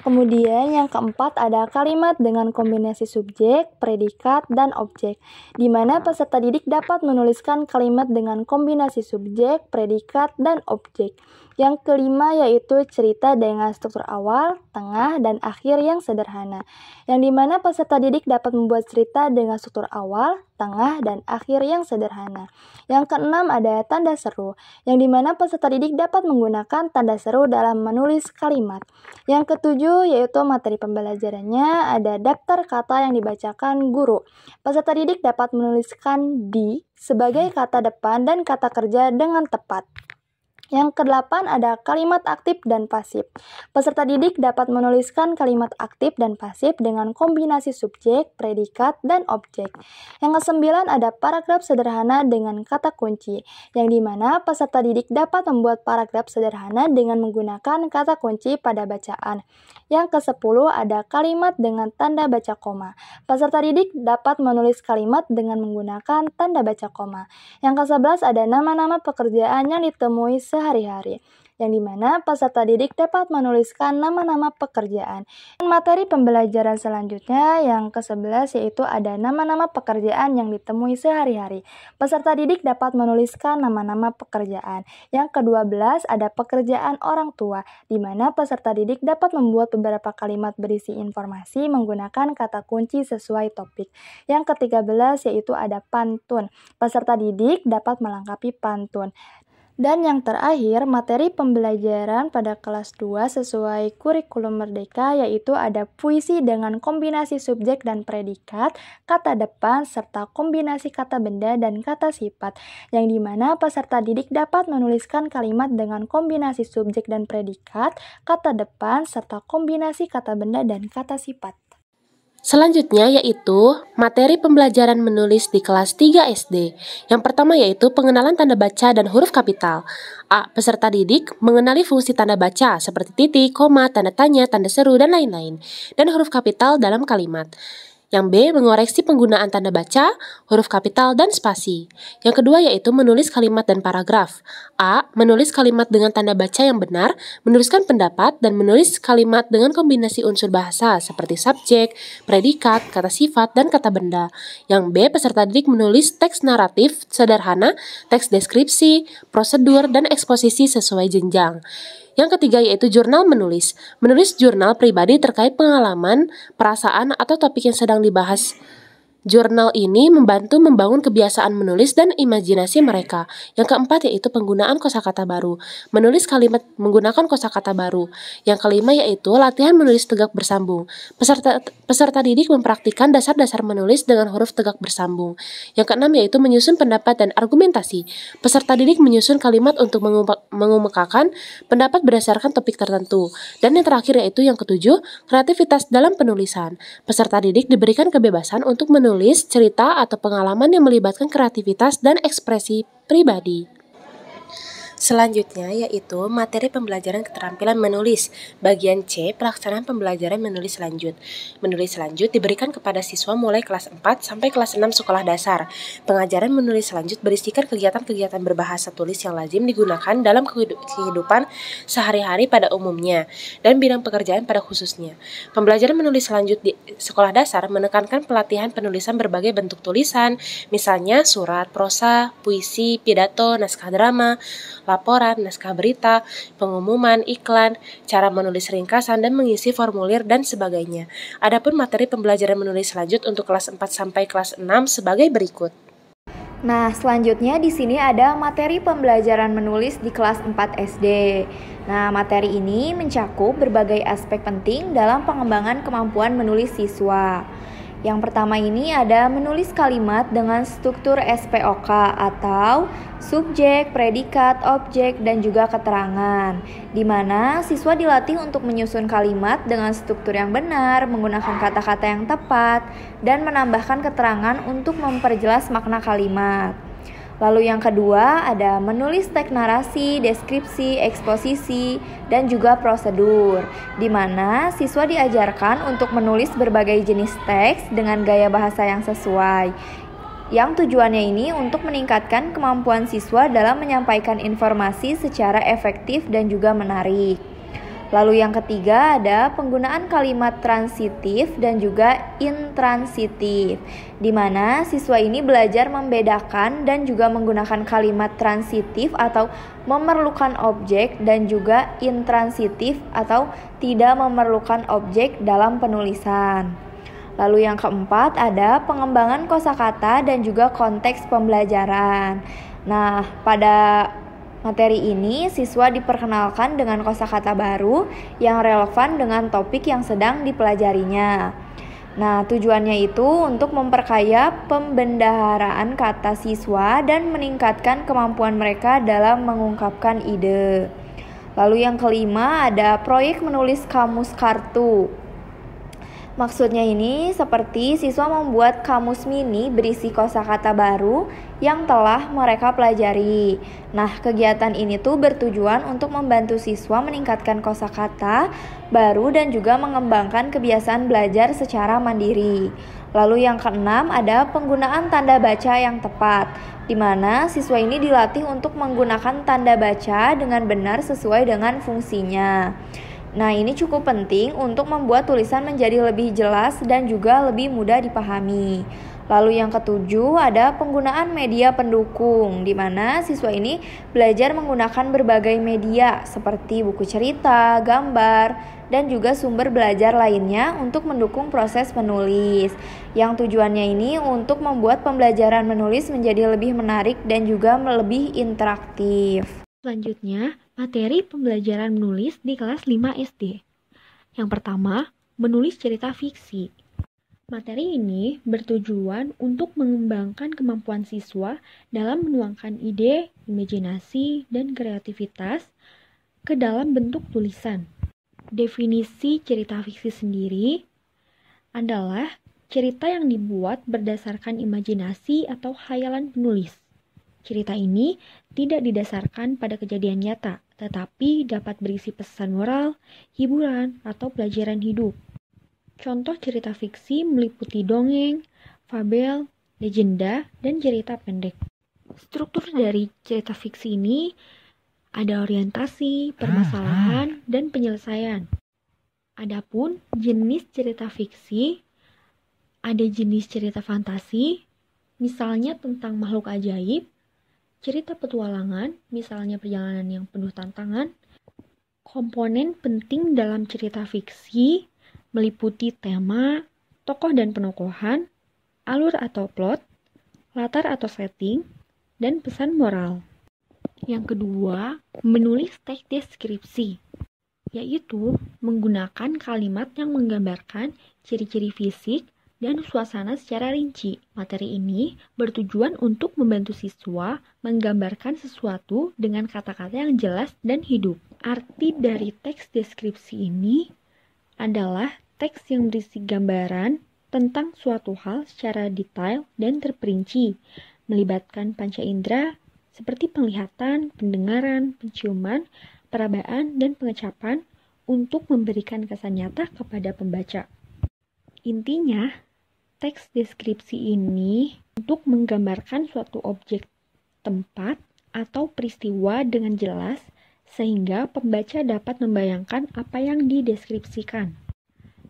Kemudian yang keempat ada kalimat dengan kombinasi subjek, predikat, dan objek, di mana peserta didik dapat menuliskan kalimat dengan kombinasi subjek, predikat, dan objek. Yang kelima yaitu cerita dengan struktur awal, tengah, dan akhir yang sederhana, yang dimana peserta didik dapat membuat cerita dengan struktur awal, tengah, dan akhir yang sederhana. Yang keenam ada tanda seru, yang dimana peserta didik dapat menggunakan tanda seru dalam menulis kalimat. Yang ketujuh yaitu materi pembelajarannya ada daftar kata yang dibacakan guru. Peserta didik dapat menuliskan di sebagai kata depan dan kata kerja dengan tepat. Yang kedelapan ada kalimat aktif dan pasif. Peserta didik dapat menuliskan kalimat aktif dan pasif dengan kombinasi subjek, predikat, dan objek. Yang kesembilan ada paragraf sederhana dengan kata kunci, yang dimana peserta didik dapat membuat paragraf sederhana dengan menggunakan kata kunci pada bacaan. Yang kesepuluh ada kalimat dengan tanda baca koma. Peserta didik dapat menulis kalimat dengan menggunakan tanda baca koma. Yang kesebelas ada nama-nama pekerjaan yang ditemui sehari-hari, yang dimana peserta didik dapat menuliskan nama-nama pekerjaan. Dan materi pembelajaran selanjutnya yang ke-11 yaitu ada nama-nama pekerjaan yang ditemui sehari-hari. Peserta didik dapat menuliskan nama-nama pekerjaan. Yang ke-12 ada pekerjaan orang tua, di mana peserta didik dapat membuat beberapa kalimat berisi informasi menggunakan kata kunci sesuai topik. Yang ke-13 yaitu ada pantun. Peserta didik dapat melengkapi pantun. Dan yang terakhir, materi pembelajaran pada kelas 2 sesuai kurikulum merdeka yaitu ada puisi dengan kombinasi subjek dan predikat, kata depan, serta kombinasi kata benda dan kata sifat, yang dimana peserta didik dapat menuliskan kalimat dengan kombinasi subjek dan predikat, kata depan, serta kombinasi kata benda dan kata sifat. Selanjutnya yaitu materi pembelajaran menulis di kelas 3 SD. Yang pertama yaitu pengenalan tanda baca dan huruf kapital. A. Peserta didik mengenali fungsi tanda baca seperti titik, koma, tanda tanya, tanda seru, dan lain-lain, dan huruf kapital dalam kalimat. Yang B. Mengoreksi penggunaan tanda baca, huruf kapital, dan spasi. Yang kedua yaitu menulis kalimat dan paragraf. A. Menulis kalimat dengan tanda baca yang benar, menuliskan pendapat, dan menulis kalimat dengan kombinasi unsur bahasa seperti subjek, predikat, kata sifat, dan kata benda. Yang B. Peserta didik menulis teks naratif sederhana, teks deskripsi, prosedur, dan eksposisi sesuai jenjang. Yang ketiga yaitu jurnal menulis. Menulis jurnal pribadi terkait pengalaman, perasaan, atau topik yang sedang dibahas. Jurnal ini membantu membangun kebiasaan menulis dan imajinasi mereka. Yang keempat yaitu penggunaan kosakata baru. Menulis kalimat menggunakan kosakata baru. Yang kelima yaitu latihan menulis tegak bersambung. Peserta didik mempraktikkan dasar-dasar menulis dengan huruf tegak bersambung. Yang keenam yaitu menyusun pendapat dan argumentasi. Peserta didik menyusun kalimat untuk mengemukakan pendapat berdasarkan topik tertentu. Dan yang terakhir yaitu yang ketujuh, kreativitas dalam penulisan. Peserta didik diberikan kebebasan untuk menulis cerita atau pengalaman yang melibatkan kreativitas dan ekspresi pribadi. Selanjutnya yaitu materi pembelajaran keterampilan menulis. Bagian C, pelaksanaan pembelajaran menulis lanjut. Menulis lanjut diberikan kepada siswa mulai kelas 4 sampai kelas 6 sekolah dasar. Pengajaran menulis lanjut berisikan kegiatan-kegiatan berbahasa tulis yang lazim digunakan dalam kehidupan sehari-hari pada umumnya dan bidang pekerjaan pada khususnya. Pembelajaran menulis lanjut di sekolah dasar menekankan pelatihan penulisan berbagai bentuk tulisan, misalnya surat, prosa, puisi, pidato, naskah drama, laporan, naskah berita, pengumuman, iklan, cara menulis ringkasan dan mengisi formulir dan sebagainya. Adapun materi pembelajaran menulis lanjut untuk kelas 4 sampai kelas 6 sebagai berikut. Nah, selanjutnya di sini ada materi pembelajaran menulis di kelas 4 SD. Nah, materi ini mencakup berbagai aspek penting dalam pengembangan kemampuan menulis siswa. Yang pertama ini ada menulis kalimat dengan struktur SPOK atau subjek, predikat, objek, dan juga keterangan, di mana siswa dilatih untuk menyusun kalimat dengan struktur yang benar, menggunakan kata-kata yang tepat, dan menambahkan keterangan untuk memperjelas makna kalimat. Lalu yang kedua ada menulis teks narasi, deskripsi, eksposisi, dan juga prosedur, di mana siswa diajarkan untuk menulis berbagai jenis teks dengan gaya bahasa yang sesuai. Yang tujuannya ini untuk meningkatkan kemampuan siswa dalam menyampaikan informasi secara efektif dan juga menarik. Lalu yang ketiga ada penggunaan kalimat transitif dan juga intransitif, di mana siswa ini belajar membedakan dan juga menggunakan kalimat transitif atau memerlukan objek dan juga intransitif atau tidak memerlukan objek dalam penulisan. Lalu yang keempat ada pengembangan kosakata dan juga konteks pembelajaran. Nah, pada materi ini, siswa diperkenalkan dengan kosakata baru yang relevan dengan topik yang sedang dipelajarinya. Nah, tujuannya itu untuk memperkaya pembendaharaan kata siswa dan meningkatkan kemampuan mereka dalam mengungkapkan ide. Lalu yang kelima ada proyek menulis kamus kartu. Maksudnya ini seperti siswa membuat kamus mini berisi kosakata baru yang telah mereka pelajari. Nah, kegiatan ini tuh bertujuan untuk membantu siswa meningkatkan kosakata baru dan juga mengembangkan kebiasaan belajar secara mandiri. Lalu yang keenam ada penggunaan tanda baca yang tepat, di mana siswa ini dilatih untuk menggunakan tanda baca dengan benar sesuai dengan fungsinya. Nah, ini cukup penting untuk membuat tulisan menjadi lebih jelas dan juga lebih mudah dipahami. Lalu yang ketujuh ada penggunaan media pendukung, di mana siswa ini belajar menggunakan berbagai media seperti buku cerita, gambar, dan juga sumber belajar lainnya untuk mendukung proses menulis. Yang tujuannya ini untuk membuat pembelajaran menulis menjadi lebih menarik dan juga lebih interaktif. Selanjutnya, materi pembelajaran menulis di kelas 5 SD. Yang pertama, menulis cerita fiksi. Materi ini bertujuan untuk mengembangkan kemampuan siswa dalam menuangkan ide, imajinasi, dan kreativitas ke dalam bentuk tulisan. Definisi cerita fiksi sendiri adalah cerita yang dibuat berdasarkan imajinasi atau khayalan penulis. Cerita ini tidak didasarkan pada kejadian nyata, tetapi dapat berisi pesan moral, hiburan, atau pelajaran hidup. Contoh cerita fiksi meliputi dongeng, fabel, legenda, dan cerita pendek. Struktur dari cerita fiksi ini ada orientasi, permasalahan, dan penyelesaian. Adapun jenis cerita fiksi, ada jenis cerita fantasi, misalnya tentang makhluk ajaib, cerita petualangan, misalnya perjalanan yang penuh tantangan. Komponen penting dalam cerita fiksi meliputi tema, tokoh dan penokohan, alur atau plot, latar atau setting, dan pesan moral. Yang kedua, menulis teks deskripsi, yaitu menggunakan kalimat yang menggambarkan ciri-ciri fisik dan suasana secara rinci. Materi ini bertujuan untuk membantu siswa menggambarkan sesuatu dengan kata-kata yang jelas dan hidup. Arti dari teks deskripsi ini adalah teks yang berisi gambaran tentang suatu hal secara detail dan terperinci, melibatkan panca indera seperti penglihatan, pendengaran, penciuman, perabaan, dan pengecapan untuk memberikan kesan nyata kepada pembaca. Intinya, teks deskripsi ini untuk menggambarkan suatu objek, tempat, atau peristiwa dengan jelas sehingga pembaca dapat membayangkan apa yang dideskripsikan.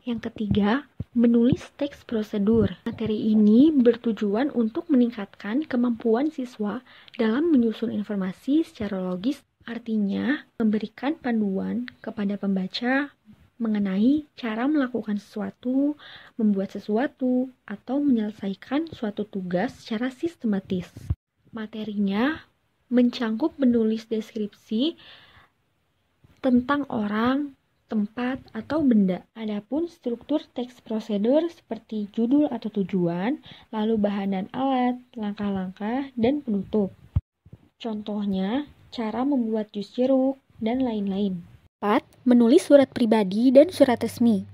Yang ketiga, menulis teks prosedur. Materi ini bertujuan untuk meningkatkan kemampuan siswa dalam menyusun informasi secara logis, artinya memberikan panduan kepada pembaca mengenai cara melakukan sesuatu, membuat sesuatu, atau menyelesaikan suatu tugas secara sistematis. Materinya mencangkup menulis deskripsi tentang orang, tempat, atau benda. Adapun struktur teks prosedur seperti judul atau tujuan, lalu bahan dan alat, langkah-langkah, dan penutup. Contohnya, cara membuat jus jeruk, dan lain-lain. 4. Menulis surat pribadi dan surat resmi.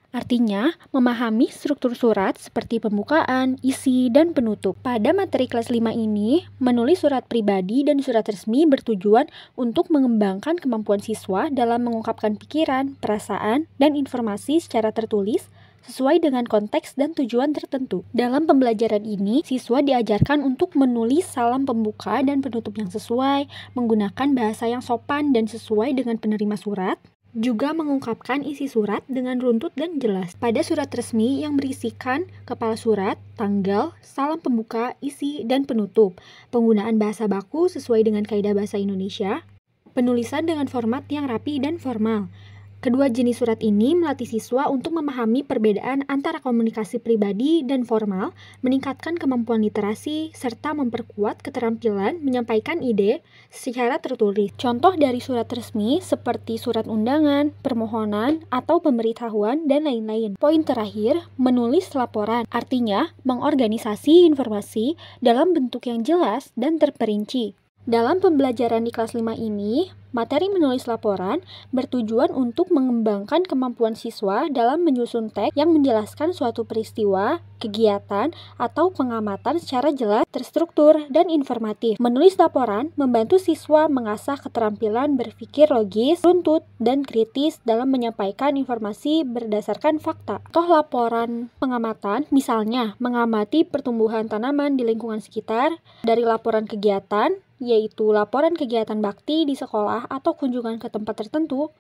Artinya, memahami struktur surat seperti pembukaan, isi, dan penutup. Pada materi kelas 5 ini, menulis surat pribadi dan surat resmi bertujuan untuk mengembangkan kemampuan siswa dalam mengungkapkan pikiran, perasaan, dan informasi secara tertulis sesuai dengan konteks dan tujuan tertentu. Dalam pembelajaran ini, siswa diajarkan untuk menulis salam pembuka dan penutup yang sesuai, menggunakan bahasa yang sopan dan sesuai dengan penerima surat, juga mengungkapkan isi surat dengan runtut dan jelas. Pada surat resmi yang berisikan kepala surat, tanggal, salam pembuka, isi, dan penutup, penggunaan bahasa baku sesuai dengan kaidah bahasa Indonesia, penulisan dengan format yang rapi dan formal. Kedua jenis surat ini melatih siswa untuk memahami perbedaan antara komunikasi pribadi dan formal, meningkatkan kemampuan literasi, serta memperkuat keterampilan menyampaikan ide secara tertulis. Contoh dari surat resmi seperti surat undangan, permohonan, atau pemberitahuan, dan lain-lain. Poin terakhir, menulis laporan. Artinya, mengorganisasi informasi dalam bentuk yang jelas dan terperinci. Dalam pembelajaran di kelas 5 ini, materi menulis laporan bertujuan untuk mengembangkan kemampuan siswa dalam menyusun teks yang menjelaskan suatu peristiwa, kegiatan, atau pengamatan secara jelas, terstruktur, dan informatif. Menulis laporan membantu siswa mengasah keterampilan berpikir logis, runtut, dan kritis dalam menyampaikan informasi berdasarkan fakta. Contoh laporan pengamatan, misalnya mengamati pertumbuhan tanaman di lingkungan sekitar. Dari laporan kegiatan, yaitu laporan kegiatan bakti di sekolah atau kunjungan ke tempat tertentu.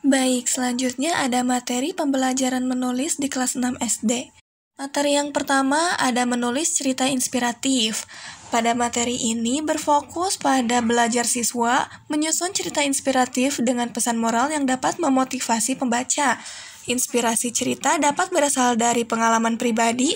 Baik, selanjutnya ada materi pembelajaran menulis di kelas 6 SD. Materi yang pertama ada menulis cerita inspiratif. Pada materi ini berfokus pada belajar siswa menyusun cerita inspiratif dengan pesan moral yang dapat memotivasi pembaca. Inspirasi cerita dapat berasal dari pengalaman pribadi,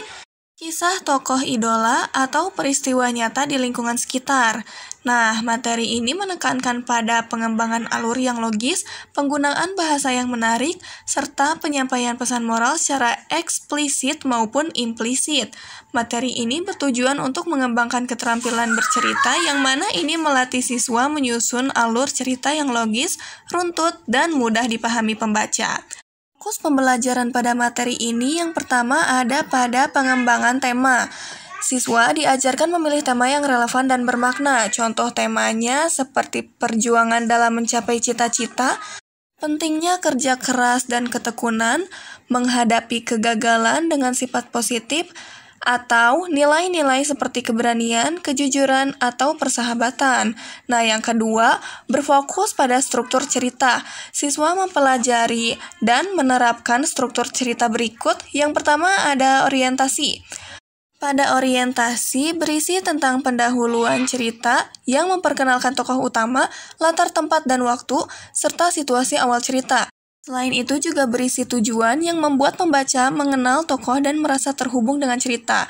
kisah tokoh idola, atau peristiwa nyata di lingkungan sekitar. Nah, materi ini menekankan pada pengembangan alur yang logis, penggunaan bahasa yang menarik, serta penyampaian pesan moral secara eksplisit maupun implisit. Materi ini bertujuan untuk mengembangkan keterampilan bercerita yang mana ini melatih siswa menyusun alur cerita yang logis, runtut, dan mudah dipahami pembaca. Fokus pembelajaran pada materi ini yang pertama ada pada pengembangan tema. Siswa diajarkan memilih tema yang relevan dan bermakna. Contoh temanya seperti perjuangan dalam mencapai cita-cita, pentingnya kerja keras dan ketekunan, menghadapi kegagalan dengan sifat positif, atau nilai-nilai seperti keberanian, kejujuran, atau persahabatan. Nah, yang kedua, berfokus pada struktur cerita. Siswa mempelajari dan menerapkan struktur cerita berikut. Yang pertama ada orientasi. Pada orientasi berisi tentang pendahuluan cerita yang memperkenalkan tokoh utama, latar tempat dan waktu, serta situasi awal cerita. Selain itu juga berisi tujuan yang membuat pembaca mengenal tokoh dan merasa terhubung dengan cerita.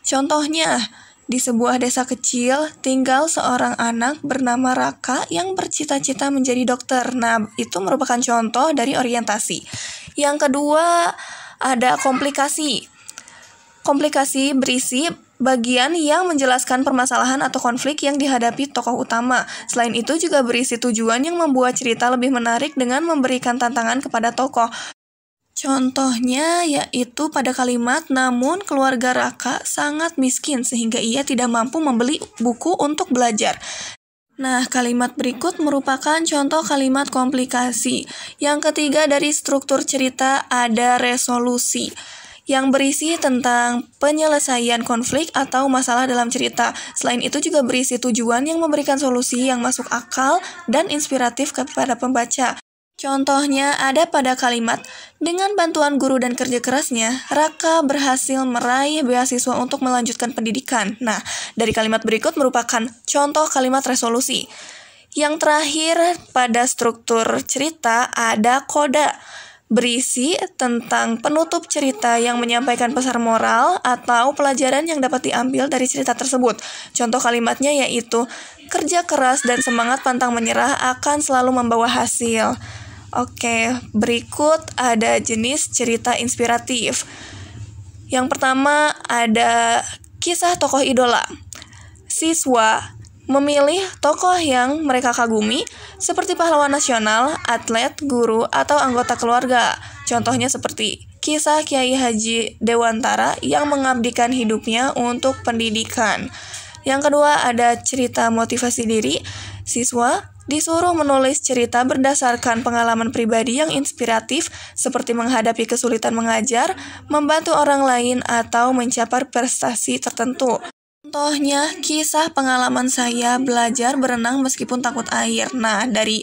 Contohnya, di sebuah desa kecil tinggal seorang anak bernama Raka yang bercita-cita menjadi dokter. Nah, itu merupakan contoh dari orientasi. Yang kedua, ada komplikasi. Komplikasi berisi bagian yang menjelaskan permasalahan atau konflik yang dihadapi tokoh utama. Selain itu juga berisi tujuan yang membuat cerita lebih menarik dengan memberikan tantangan kepada tokoh. Contohnya yaitu pada kalimat, namun keluarga Raka sangat miskin sehingga ia tidak mampu membeli buku untuk belajar. Nah, kalimat berikut merupakan contoh kalimat komplikasi. Yang ketiga dari struktur cerita ada resolusi, yang berisi tentang penyelesaian konflik atau masalah dalam cerita. Selain itu juga berisi tujuan yang memberikan solusi yang masuk akal dan inspiratif kepada pembaca. Contohnya ada pada kalimat, dengan bantuan guru dan kerja kerasnya, Raka berhasil meraih beasiswa untuk melanjutkan pendidikan. Nah, dari kalimat berikut merupakan contoh kalimat resolusi. Yang terakhir pada struktur cerita ada koda, berisi tentang penutup cerita yang menyampaikan pesan moral atau pelajaran yang dapat diambil dari cerita tersebut. Contoh kalimatnya yaitu, kerja keras dan semangat pantang menyerah akan selalu membawa hasil. Oke, berikut ada jenis cerita inspiratif. Yang pertama ada kisah tokoh idola. Siswa memilih tokoh yang mereka kagumi seperti pahlawan nasional, atlet, guru, atau anggota keluarga. Contohnya seperti kisah Kiai Haji Dewantara yang mengabdikan hidupnya untuk pendidikan. Yang kedua ada cerita motivasi diri. Siswa disuruh menulis cerita berdasarkan pengalaman pribadi yang inspiratif seperti menghadapi kesulitan mengajar, membantu orang lain, atau mencapai prestasi tertentu. Contohnya, kisah pengalaman saya belajar berenang meskipun takut air. Nah, dari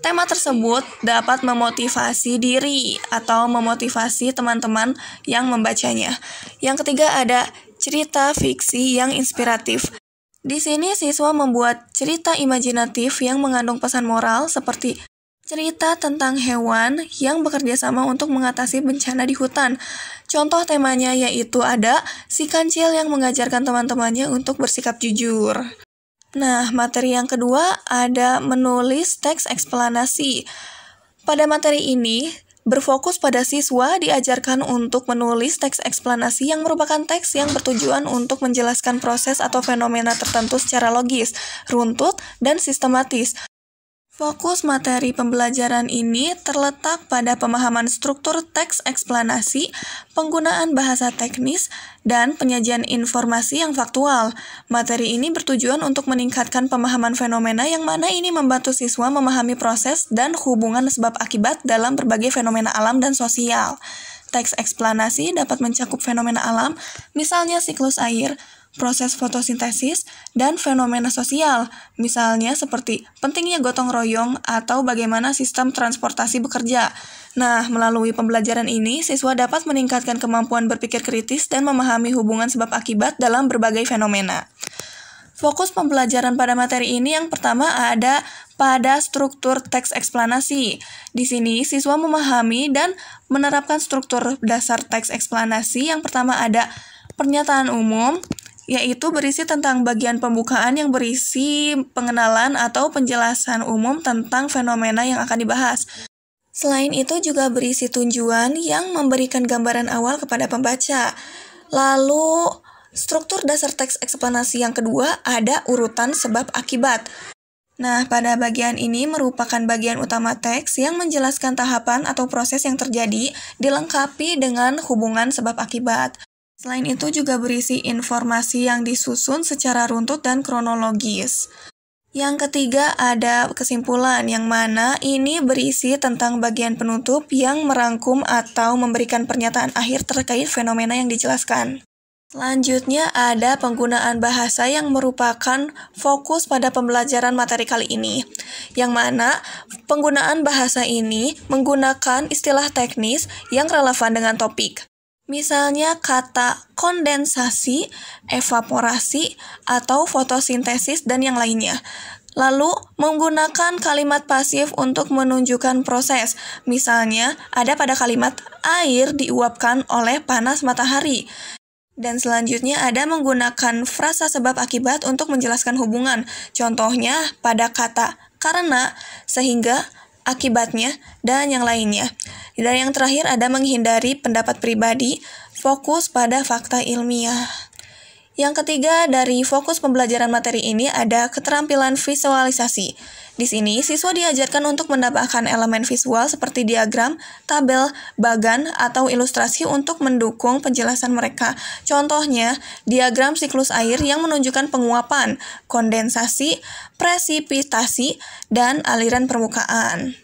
tema tersebut dapat memotivasi diri atau memotivasi teman-teman yang membacanya. Yang ketiga ada cerita fiksi yang inspiratif. Di sini siswa membuat cerita imajinatif yang mengandung pesan moral seperti cerita tentang hewan yang bekerja sama untuk mengatasi bencana di hutan. Contoh temanya yaitu ada si kancil yang mengajarkan teman-temannya untuk bersikap jujur. Nah, materi yang kedua ada menulis teks eksplanasi. Pada materi ini, berfokus pada siswa diajarkan untuk menulis teks eksplanasi yang merupakan teks yang bertujuan untuk menjelaskan proses atau fenomena tertentu secara logis, runtut, dan sistematis. Fokus materi pembelajaran ini terletak pada pemahaman struktur teks eksplanasi, penggunaan bahasa teknis, dan penyajian informasi yang faktual. Materi ini bertujuan untuk meningkatkan pemahaman fenomena yang mana ini membantu siswa memahami proses dan hubungan sebab akibat dalam berbagai fenomena alam dan sosial. Teks eksplanasi dapat mencakup fenomena alam, misalnya siklus air, proses fotosintesis, dan fenomena sosial, misalnya seperti pentingnya gotong royong atau bagaimana sistem transportasi bekerja. Nah, melalui pembelajaran ini, siswa dapat meningkatkan kemampuan berpikir kritis dan memahami hubungan sebab akibat dalam berbagai fenomena. Fokus pembelajaran pada materi ini yang pertama ada pada struktur teks eksplanasi. Di sini, siswa memahami dan menerapkan struktur dasar teks eksplanasi. Yang pertama ada pernyataan umum, yaitu berisi tentang bagian pembukaan yang berisi pengenalan atau penjelasan umum tentang fenomena yang akan dibahas. Selain itu juga berisi tunjuan yang memberikan gambaran awal kepada pembaca. Lalu, struktur dasar teks eksplanasi yang kedua ada urutan sebab akibat. Nah, pada bagian ini merupakan bagian utama teks yang menjelaskan tahapan atau proses yang terjadi, dilengkapi dengan hubungan sebab akibat. Selain itu juga berisi informasi yang disusun secara runtut dan kronologis. Yang ketiga ada kesimpulan, yang mana ini berisi tentang bagian penutup yang merangkum atau memberikan pernyataan akhir terkait fenomena yang dijelaskan. Selanjutnya ada penggunaan bahasa yang merupakan fokus pada pembelajaran materi kali ini, yang mana penggunaan bahasa ini menggunakan istilah teknis yang relevan dengan topik. Misalnya kata kondensasi, evaporasi, atau fotosintesis, dan yang lainnya. Lalu, menggunakan kalimat pasif untuk menunjukkan proses. Misalnya, ada pada kalimat air diuapkan oleh panas matahari. Dan selanjutnya ada menggunakan frasa sebab akibat untuk menjelaskan hubungan. Contohnya pada kata karena, sehingga, akibatnya, dan yang lainnya. Dan yang terakhir ada menghindari pendapat pribadi, fokus pada fakta ilmiah. Yang ketiga dari fokus pembelajaran materi ini ada keterampilan visualisasi. Di sini, siswa diajarkan untuk menambahkan elemen visual seperti diagram, tabel, bagan, atau ilustrasi untuk mendukung penjelasan mereka. Contohnya, diagram siklus air yang menunjukkan penguapan, kondensasi, presipitasi, dan aliran permukaan.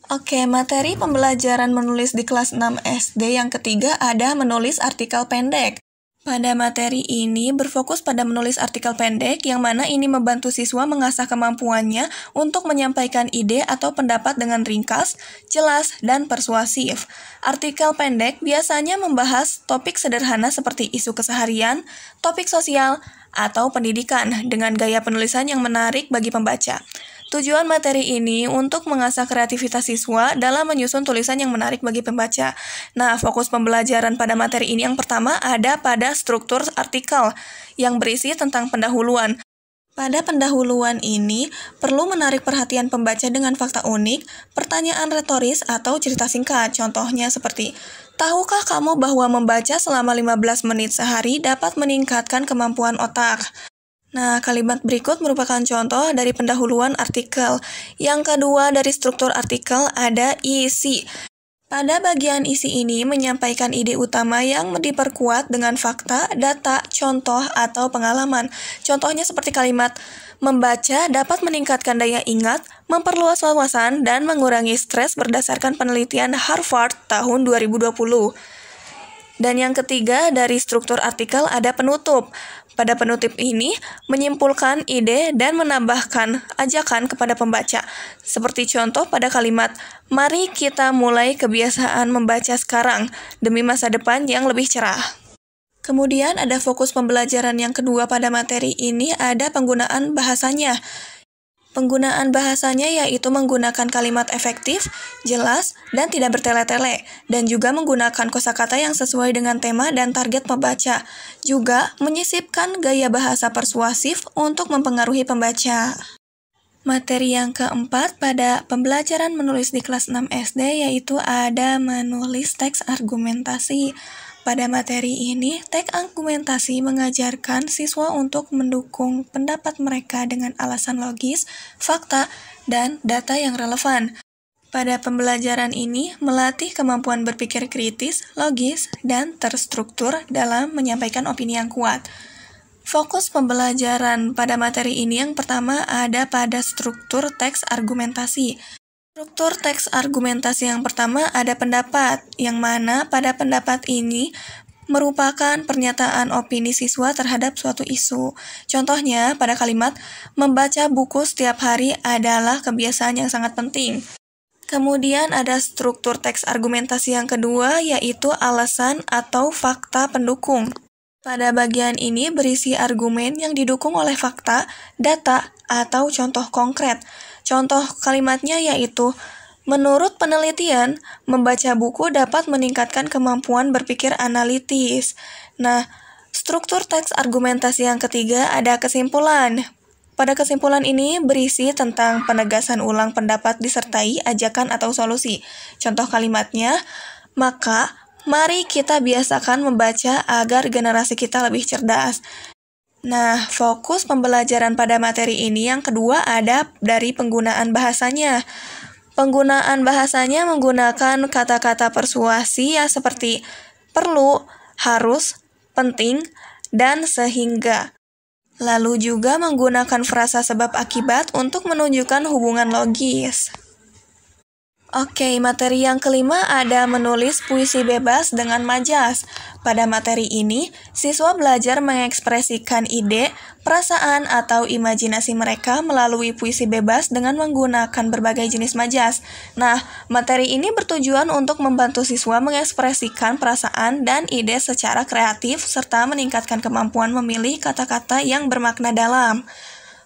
Oke, materi pembelajaran menulis di kelas 6 SD yang ketiga ada menulis artikel pendek. Pada materi ini berfokus pada menulis artikel pendek yang mana ini membantu siswa mengasah kemampuannya untuk menyampaikan ide atau pendapat dengan ringkas, jelas, dan persuasif. Artikel pendek biasanya membahas topik sederhana seperti isu keseharian, topik sosial, atau pendidikan dengan gaya penulisan yang menarik bagi pembaca. Tujuan materi ini untuk mengasah kreativitas siswa dalam menyusun tulisan yang menarik bagi pembaca. Nah, fokus pembelajaran pada materi ini yang pertama ada pada struktur artikel yang berisi tentang pendahuluan. Pada pendahuluan ini, perlu menarik perhatian pembaca dengan fakta unik, pertanyaan retoris, atau cerita singkat. Contohnya seperti, tahukah kamu bahwa membaca selama 15 menit sehari dapat meningkatkan kemampuan otak? Nah, kalimat berikut merupakan contoh dari pendahuluan artikel. Yang kedua dari struktur artikel ada isi. Pada bagian isi ini menyampaikan ide utama yang diperkuat dengan fakta, data, contoh, atau pengalaman. Contohnya seperti kalimat, membaca dapat meningkatkan daya ingat, memperluas wawasan, dan mengurangi stres berdasarkan penelitian Harvard tahun 2020. Dan yang ketiga dari struktur artikel ada penutup. Pada penutup ini, menyimpulkan ide dan menambahkan ajakan kepada pembaca. Seperti contoh pada kalimat, mari kita mulai kebiasaan membaca sekarang, demi masa depan yang lebih cerah. Kemudian ada fokus pembelajaran yang kedua pada materi ini ada penggunaan bahasanya. Penggunaan bahasanya yaitu menggunakan kalimat efektif, jelas, dan tidak bertele-tele, dan juga menggunakan kosakata yang sesuai dengan tema dan target pembaca. Juga menyisipkan gaya bahasa persuasif untuk mempengaruhi pembaca. Materi yang keempat pada pembelajaran menulis di kelas 6 SD yaitu ada menulis teks argumentasi. Pada materi ini, teks argumentasi mengajarkan siswa untuk mendukung pendapat mereka dengan alasan logis, fakta, dan data yang relevan. Pada pembelajaran ini, melatih kemampuan berpikir kritis, logis, dan terstruktur dalam menyampaikan opini yang kuat. Fokus pembelajaran pada materi ini yang pertama ada pada struktur teks argumentasi. Struktur teks argumentasi yang pertama ada pendapat, yang mana pada pendapat ini merupakan pernyataan opini siswa terhadap suatu isu. Contohnya, pada kalimat, membaca buku setiap hari adalah kebiasaan yang sangat penting. Kemudian ada struktur teks argumentasi yang kedua, yaitu alasan atau fakta pendukung. Pada bagian ini berisi argumen yang didukung oleh fakta, data, atau contoh konkret. Contoh kalimatnya yaitu, menurut penelitian, membaca buku dapat meningkatkan kemampuan berpikir analitis. Nah, struktur teks argumentasi yang ketiga ada kesimpulan. Pada kesimpulan ini berisi tentang penegasan ulang pendapat disertai ajakan atau solusi. Contoh kalimatnya, maka mari kita biasakan membaca agar generasi kita lebih cerdas. Nah, fokus pembelajaran pada materi ini yang kedua ada dari penggunaan bahasanya. Penggunaan bahasanya menggunakan kata-kata persuasi ya seperti perlu, harus, penting, dan sehingga. Lalu juga menggunakan frasa sebab akibat untuk menunjukkan hubungan logis. Oke, materi yang kelima ada menulis puisi bebas dengan majas. Pada materi ini, siswa belajar mengekspresikan ide, perasaan, atau imajinasi mereka melalui puisi bebas dengan menggunakan berbagai jenis majas. Nah, materi ini bertujuan untuk membantu siswa mengekspresikan perasaan dan ide secara kreatif serta meningkatkan kemampuan memilih kata-kata yang bermakna dalam.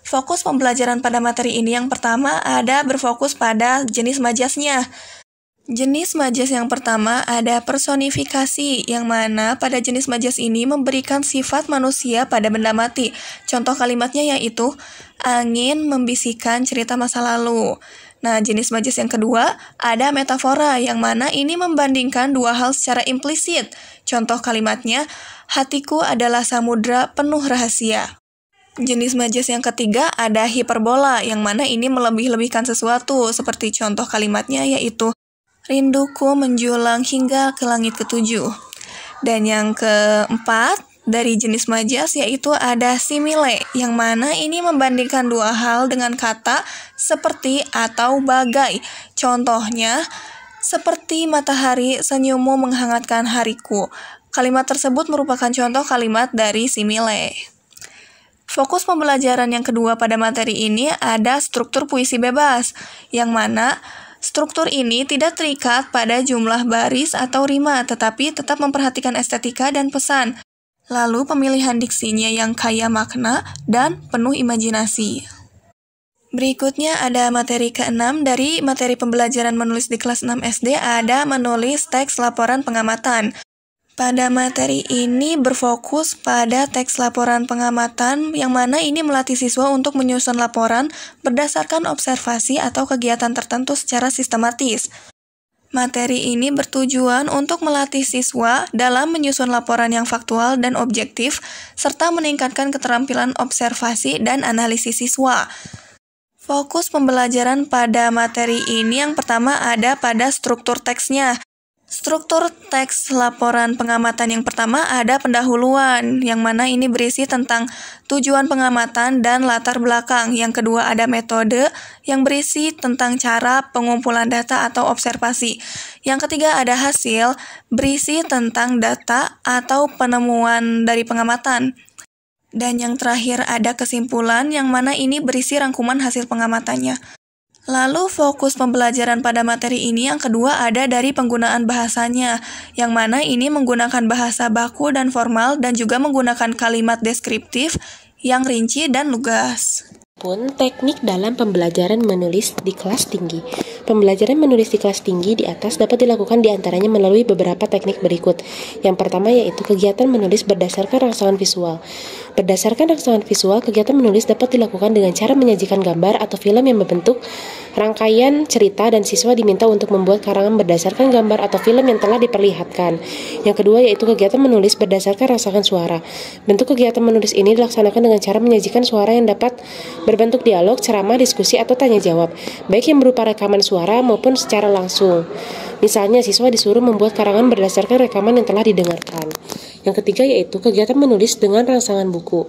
Fokus pembelajaran pada materi ini yang pertama ada berfokus pada jenis majasnya. Jenis majas yang pertama ada personifikasi, yang mana pada jenis majas ini memberikan sifat manusia pada benda mati. Contoh kalimatnya yaitu, angin membisikkan cerita masa lalu. Nah, jenis majas yang kedua ada metafora, yang mana ini membandingkan dua hal secara implisit. Contoh kalimatnya, hatiku adalah samudra penuh rahasia. Jenis majas yang ketiga ada hiperbola, yang mana ini melebih-lebihkan sesuatu, seperti contoh kalimatnya yaitu rinduku menjulang hingga ke langit ketujuh. Dan yang keempat dari jenis majas yaitu ada simile, yang mana ini membandingkan dua hal dengan kata seperti atau bagai. Contohnya, seperti matahari senyummu menghangatkan hariku. Kalimat tersebut merupakan contoh kalimat dari simile. Fokus pembelajaran yang kedua pada materi ini ada struktur puisi bebas, yang mana struktur ini tidak terikat pada jumlah baris atau rima, tetapi tetap memperhatikan estetika dan pesan. Lalu pemilihan diksinya yang kaya makna dan penuh imajinasi. Berikutnya ada materi ke-6 dari materi pembelajaran menulis di kelas 6 SD, ada menulis teks laporan pengamatan. Pada materi ini berfokus pada teks laporan pengamatan, yang mana ini melatih siswa untuk menyusun laporan berdasarkan observasi atau kegiatan tertentu secara sistematis. Materi ini bertujuan untuk melatih siswa dalam menyusun laporan yang faktual dan objektif, serta meningkatkan keterampilan observasi dan analisis siswa. Fokus pembelajaran pada materi ini yang pertama ada pada struktur teksnya. Struktur teks laporan pengamatan yang pertama ada pendahuluan, yang mana ini berisi tentang tujuan pengamatan dan latar belakang. Yang kedua ada metode, yang berisi tentang cara pengumpulan data atau observasi. Yang ketiga ada hasil, berisi tentang data atau penemuan dari pengamatan. Dan yang terakhir ada kesimpulan, yang mana ini berisi rangkuman hasil pengamatannya. Lalu fokus pembelajaran pada materi ini yang kedua ada dari penggunaan bahasanya, yang mana ini menggunakan bahasa baku dan formal dan juga menggunakan kalimat deskriptif yang rinci dan lugas. Pun teknik dalam pembelajaran menulis di kelas tinggi. Pembelajaran menulis di kelas tinggi di atas dapat dilakukan diantaranya melalui beberapa teknik berikut. Yang pertama yaitu kegiatan menulis berdasarkan rangsangan visual. Berdasarkan rangsangan visual, kegiatan menulis dapat dilakukan dengan cara menyajikan gambar atau film yang membentuk rangkaian cerita dan siswa diminta untuk membuat karangan berdasarkan gambar atau film yang telah diperlihatkan. Yang kedua yaitu kegiatan menulis berdasarkan rangsangan suara. Bentuk kegiatan menulis ini dilaksanakan dengan cara menyajikan suara yang dapat berbentuk dialog, ceramah, diskusi, atau tanya jawab, baik yang berupa rekaman suara maupun secara langsung. Misalnya, siswa disuruh membuat karangan berdasarkan rekaman yang telah didengarkan. Yang ketiga yaitu kegiatan menulis dengan rangsangan buku.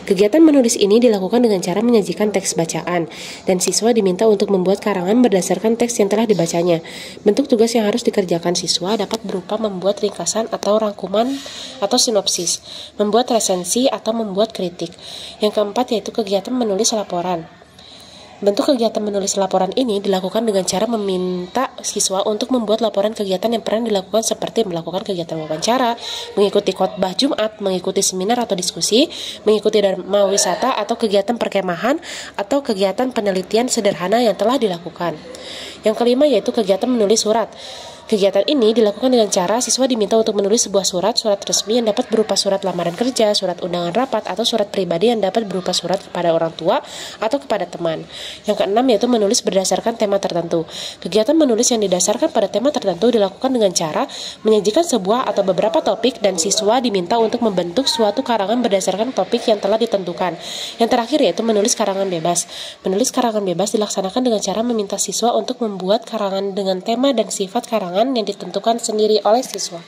Kegiatan menulis ini dilakukan dengan cara menyajikan teks bacaan, dan siswa diminta untuk membuat karangan berdasarkan teks yang telah dibacanya. Bentuk tugas yang harus dikerjakan siswa dapat berupa membuat ringkasan atau rangkuman atau sinopsis, membuat resensi atau membuat kritik. Yang keempat yaitu kegiatan menulis laporan. Bentuk kegiatan menulis laporan ini dilakukan dengan cara meminta siswa untuk membuat laporan kegiatan yang pernah dilakukan seperti melakukan kegiatan wawancara, mengikuti khotbah Jumat, mengikuti seminar atau diskusi, mengikuti dharma wisata atau kegiatan perkemahan, atau kegiatan penelitian sederhana yang telah dilakukan. Yang kelima yaitu kegiatan menulis surat. Kegiatan ini dilakukan dengan cara siswa diminta untuk menulis sebuah surat resmi yang dapat berupa surat lamaran kerja, surat undangan rapat, atau surat pribadi yang dapat berupa surat kepada orang tua atau kepada teman. Yang keenam yaitu menulis berdasarkan tema tertentu. Kegiatan menulis yang didasarkan pada tema tertentu dilakukan dengan cara menyajikan sebuah atau beberapa topik dan siswa diminta untuk membentuk suatu karangan berdasarkan topik yang telah ditentukan. Yang terakhir yaitu menulis karangan bebas. Menulis karangan bebas dilaksanakan dengan cara meminta siswa untuk membuat karangan dengan tema dan sifat karangan yang ditentukan sendiri oleh siswa.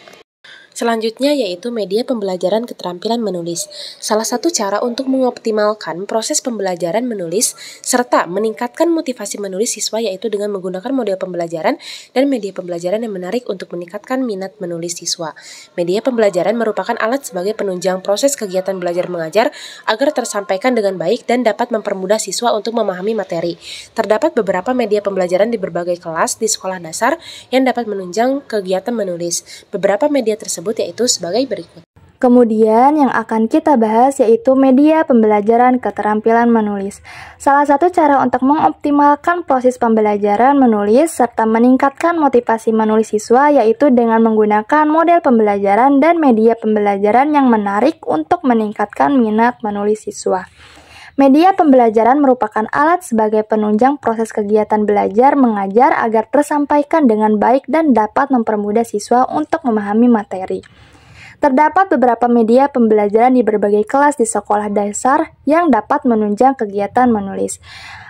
Selanjutnya yaitu media pembelajaran keterampilan menulis. Salah satu cara untuk mengoptimalkan proses pembelajaran menulis serta meningkatkan motivasi menulis siswa yaitu dengan menggunakan model pembelajaran dan media pembelajaran yang menarik untuk meningkatkan minat menulis siswa. Media pembelajaran merupakan alat sebagai penunjang proses kegiatan belajar mengajar agar tersampaikan dengan baik dan dapat mempermudah siswa untuk memahami materi. Terdapat beberapa media pembelajaran di berbagai kelas di sekolah dasar yang dapat menunjang kegiatan menulis. Beberapa media tersebut yaitu sebagai berikut. Kemudian yang akan kita bahas yaitu media pembelajaran keterampilan menulis. Salah satu cara untuk mengoptimalkan proses pembelajaran menulis serta meningkatkan motivasi menulis siswa yaitu dengan menggunakan model pembelajaran dan media pembelajaran yang menarik untuk meningkatkan minat menulis siswa. Media pembelajaran merupakan alat sebagai penunjang proses kegiatan belajar mengajar agar tersampaikan dengan baik dan dapat mempermudah siswa untuk memahami materi. Terdapat beberapa media pembelajaran di berbagai kelas di sekolah dasar yang dapat menunjang kegiatan menulis.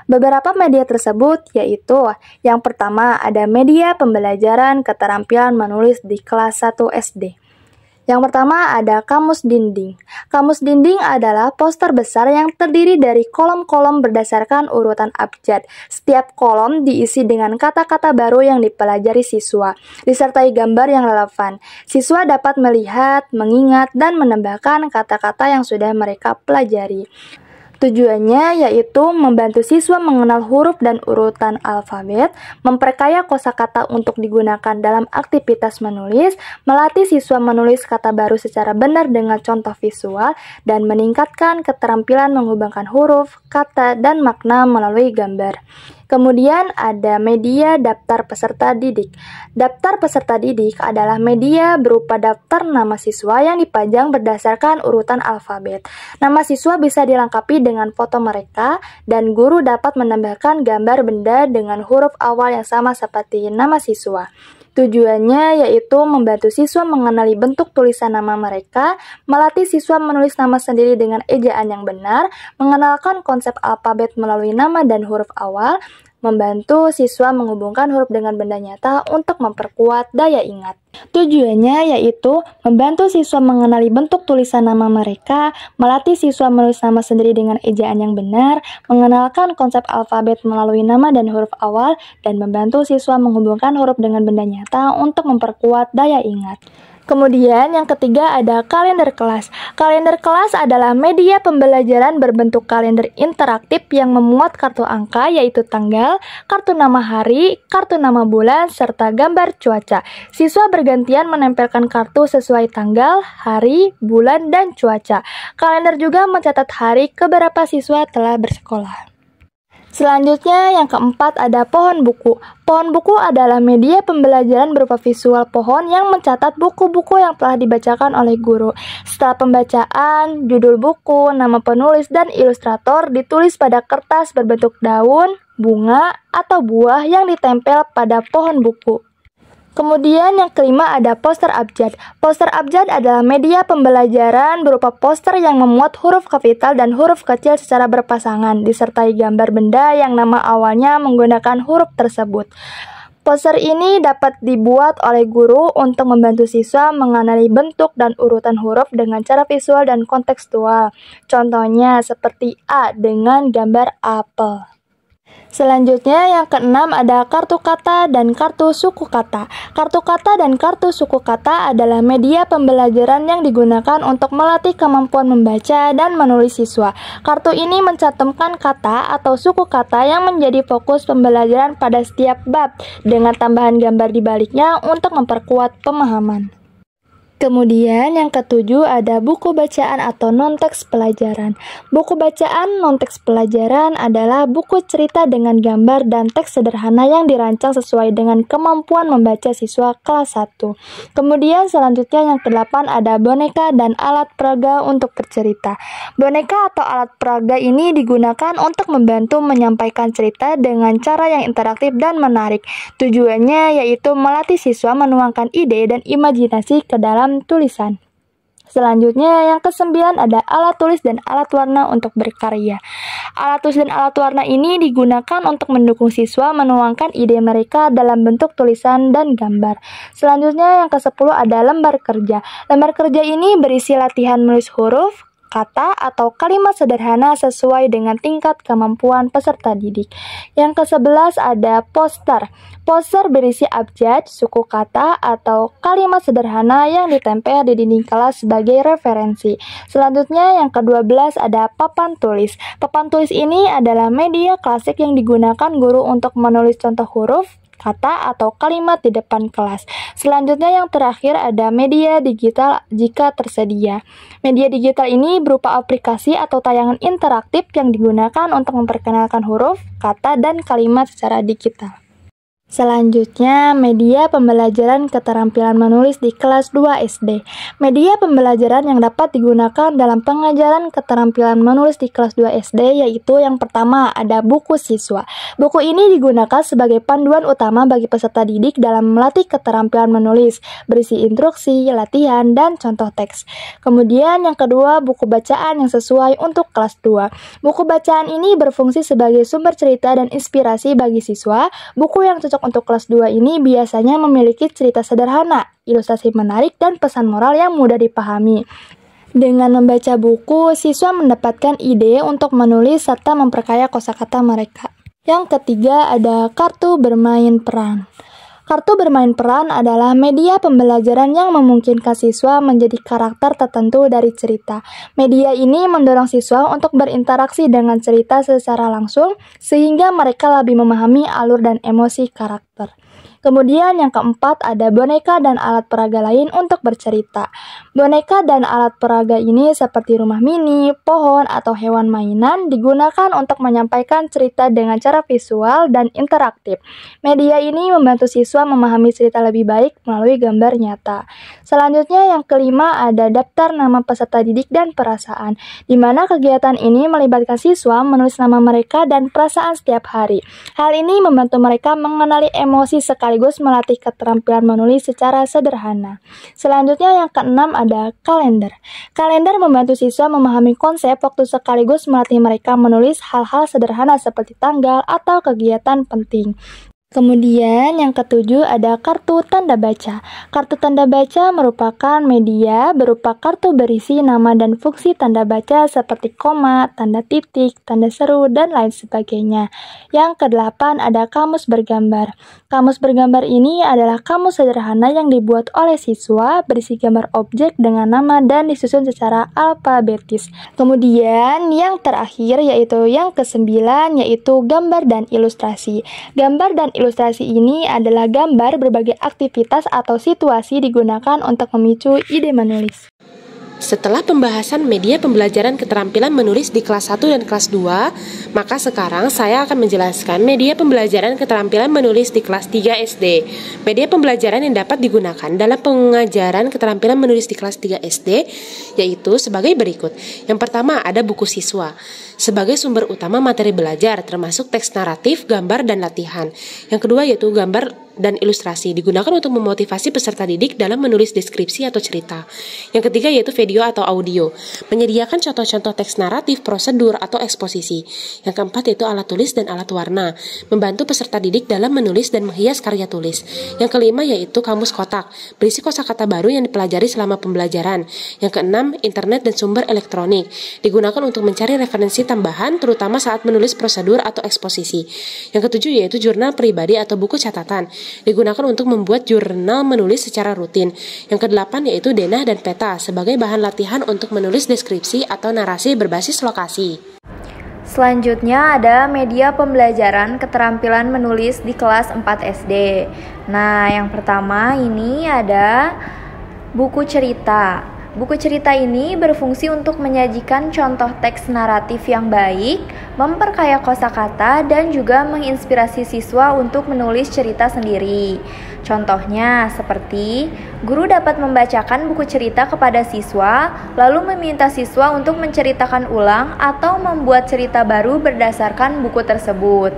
Beberapa media tersebut yaitu, yang pertama ada media pembelajaran keterampilan menulis di kelas 1 SD. Yang pertama ada kamus dinding. Kamus dinding adalah poster besar yang terdiri dari kolom-kolom berdasarkan urutan abjad. Setiap kolom diisi dengan kata-kata baru yang dipelajari siswa, disertai gambar yang relevan. Siswa dapat melihat, mengingat, dan menambahkan kata-kata yang sudah mereka pelajari. Tujuannya yaitu membantu siswa mengenal huruf dan urutan alfabet, memperkaya kosakata untuk digunakan dalam aktivitas menulis, melatih siswa menulis kata baru secara benar dengan contoh visual, dan meningkatkan keterampilan menghubungkan huruf, kata, dan makna melalui gambar. Kemudian ada media daftar peserta didik. Daftar peserta didik adalah media berupa daftar nama siswa yang dipajang berdasarkan urutan alfabet. Nama siswa bisa dilengkapi dengan foto mereka, dan guru dapat menambahkan gambar benda dengan huruf awal yang sama seperti nama siswa. Tujuannya yaitu membantu siswa mengenali bentuk tulisan nama mereka, melatih siswa menulis nama sendiri dengan ejaan yang benar, mengenalkan konsep alfabet melalui nama dan huruf awal, membantu siswa menghubungkan huruf dengan benda nyata untuk memperkuat daya ingat. Tujuannya yaitu membantu siswa mengenali bentuk tulisan nama mereka, melatih siswa menulis nama sendiri dengan ejaan yang benar, mengenalkan konsep alfabet melalui nama dan huruf awal, dan membantu siswa menghubungkan huruf dengan benda nyata untuk memperkuat daya ingat. Kemudian yang ketiga ada kalender kelas. Kalender kelas adalah media pembelajaran berbentuk kalender interaktif yang memuat kartu angka yaitu tanggal, kartu nama hari, kartu nama bulan, serta gambar cuaca. Siswa bergantian menempelkan kartu sesuai tanggal, hari, bulan, dan cuaca. Kalender juga mencatat hari keberapa siswa telah bersekolah. Selanjutnya yang keempat ada pohon buku. Pohon buku adalah media pembelajaran berupa visual pohon yang mencatat buku-buku yang telah dibacakan oleh guru. Setelah pembacaan, judul buku, nama penulis, dan ilustrator ditulis pada kertas berbentuk daun, bunga, atau buah yang ditempel pada pohon buku. Kemudian yang kelima ada poster abjad. Poster abjad adalah media pembelajaran berupa poster yang memuat huruf kapital dan huruf kecil secara berpasangan, disertai gambar benda yang nama awalnya menggunakan huruf tersebut. Poster ini dapat dibuat oleh guru untuk membantu siswa mengenali bentuk dan urutan huruf dengan cara visual dan kontekstual. Contohnya seperti A dengan gambar apel. Selanjutnya yang keenam ada kartu kata dan kartu suku kata. Kartu kata dan kartu suku kata adalah media pembelajaran yang digunakan untuk melatih kemampuan membaca dan menulis siswa. Kartu ini mencantumkan kata atau suku kata yang menjadi fokus pembelajaran pada setiap bab dengan tambahan gambar di baliknya untuk memperkuat pemahaman. Kemudian yang ketujuh ada buku bacaan atau non-teks pelajaran. Buku bacaan non-teks pelajaran adalah buku cerita dengan gambar dan teks sederhana yang dirancang sesuai dengan kemampuan membaca siswa kelas 1. Kemudian selanjutnya yang kedelapan ada boneka dan alat peraga untuk bercerita. Boneka atau alat peraga ini digunakan untuk membantu menyampaikan cerita dengan cara yang interaktif dan menarik. Tujuannya yaitu melatih siswa menuangkan ide dan imajinasi ke dalam tulisan. Selanjutnya yang kesembilan ada alat tulis dan alat warna untuk berkarya. Alat tulis dan alat warna ini digunakan untuk mendukung siswa menuangkan ide mereka dalam bentuk tulisan dan gambar. Selanjutnya yang ke-10 ada lembar kerja. Lembar kerja ini berisi latihan menulis huruf, kata, atau kalimat sederhana sesuai dengan tingkat kemampuan peserta didik. Yang ke-11 ada poster. Poster berisi abjad, suku kata, atau kalimat sederhana yang ditempel di dinding kelas sebagai referensi. Selanjutnya yang ke-12 ada papan tulis. Papan tulis ini adalah media klasik yang digunakan guru untuk menulis contoh huruf, kata, atau kalimat di depan kelas. Selanjutnya yang terakhir ada media digital jika tersedia. Media digital ini berupa aplikasi atau tayangan interaktif yang digunakan untuk memperkenalkan huruf, kata, dan kalimat secara digital. Selanjutnya, media pembelajaran keterampilan menulis di kelas 2 SD. Media pembelajaran yang dapat digunakan dalam pengajaran keterampilan menulis di kelas 2 SD yaitu yang pertama ada buku siswa. Buku ini digunakan sebagai panduan utama bagi peserta didik dalam melatih keterampilan menulis, berisi instruksi, latihan, dan contoh teks. Kemudian yang kedua, buku bacaan yang sesuai untuk kelas 2. Buku bacaan ini berfungsi sebagai sumber cerita dan inspirasi bagi siswa. Buku yang cocok untuk kelas 2 ini biasanya memiliki cerita sederhana, ilustrasi menarik, dan pesan moral yang mudah dipahami. Dengan membaca buku, siswa mendapatkan ide untuk menulis serta memperkaya kosakata mereka. Yang ketiga ada kartu bermain peran. Kartu bermain peran adalah media pembelajaran yang memungkinkan siswa menjadi karakter tertentu dari cerita. Media ini mendorong siswa untuk berinteraksi dengan cerita secara langsung, sehingga mereka lebih memahami alur dan emosi karakter. Kemudian yang keempat ada boneka dan alat peraga lain untuk bercerita. Boneka dan alat peraga ini seperti rumah mini, pohon, atau hewan mainan digunakan untuk menyampaikan cerita dengan cara visual dan interaktif. Media ini membantu siswa memahami cerita lebih baik melalui gambar nyata. Selanjutnya yang kelima ada daftar nama peserta didik dan perasaan, di mana kegiatan ini melibatkan siswa menulis nama mereka dan perasaan setiap hari. Hal ini membantu mereka mengenali emosi sekaligus melatih keterampilan menulis secara sederhana. Selanjutnya yang keenam ada kalender. Kalender membantu siswa memahami konsep waktu sekaligus melatih mereka menulis hal-hal sederhana seperti tanggal atau kegiatan penting. Kemudian yang ketujuh ada kartu tanda baca. Kartu tanda baca merupakan media berupa kartu berisi nama dan fungsi tanda baca seperti koma, tanda titik, tanda seru, dan lain sebagainya. Yang kedelapan ada kamus bergambar. Kamus bergambar ini adalah kamus sederhana yang dibuat oleh siswa berisi gambar objek dengan nama dan disusun secara alfabetis. Kemudian yang terakhir yaitu yang kesembilan yaitu gambar dan ilustrasi. Gambar dan ilustrasi ini adalah gambar berbagai aktivitas atau situasi digunakan untuk memicu ide menulis. Setelah pembahasan media pembelajaran keterampilan menulis di kelas 1 dan kelas 2, maka sekarang saya akan menjelaskan media pembelajaran keterampilan menulis di kelas 3 SD. Media pembelajaran yang dapat digunakan dalam pengajaran keterampilan menulis di kelas 3 SD yaitu sebagai berikut. Yang pertama ada buku siswa. Sebagai sumber utama materi belajar termasuk teks naratif, gambar, dan latihan. Yang kedua yaitu gambar dan ilustrasi digunakan untuk memotivasi peserta didik dalam menulis deskripsi atau cerita. Yang ketiga yaitu video atau audio, menyediakan contoh-contoh teks naratif, prosedur, atau eksposisi. Yang keempat yaitu alat tulis dan alat warna, membantu peserta didik dalam menulis dan menghias karya tulis. Yang kelima yaitu kamus kotak, berisi kosakata baru yang dipelajari selama pembelajaran. Yang keenam, internet dan sumber elektronik, digunakan untuk mencari referensi tambahan terutama saat menulis prosedur atau eksposisi. Yang ketujuh yaitu jurnal pribadi atau buku catatan, digunakan untuk membuat jurnal menulis secara rutin. Yang kedelapan yaitu denah dan peta sebagai bahan latihan untuk menulis deskripsi atau narasi berbasis lokasi. Selanjutnya ada media pembelajaran keterampilan menulis di kelas 4 SD. Nah, yang pertama ini ada buku cerita. Buku cerita ini berfungsi untuk menyajikan contoh teks naratif yang baik, memperkaya kosakata, dan juga menginspirasi siswa untuk menulis cerita sendiri. Contohnya seperti guru dapat membacakan buku cerita kepada siswa, lalu meminta siswa untuk menceritakan ulang atau membuat cerita baru berdasarkan buku tersebut.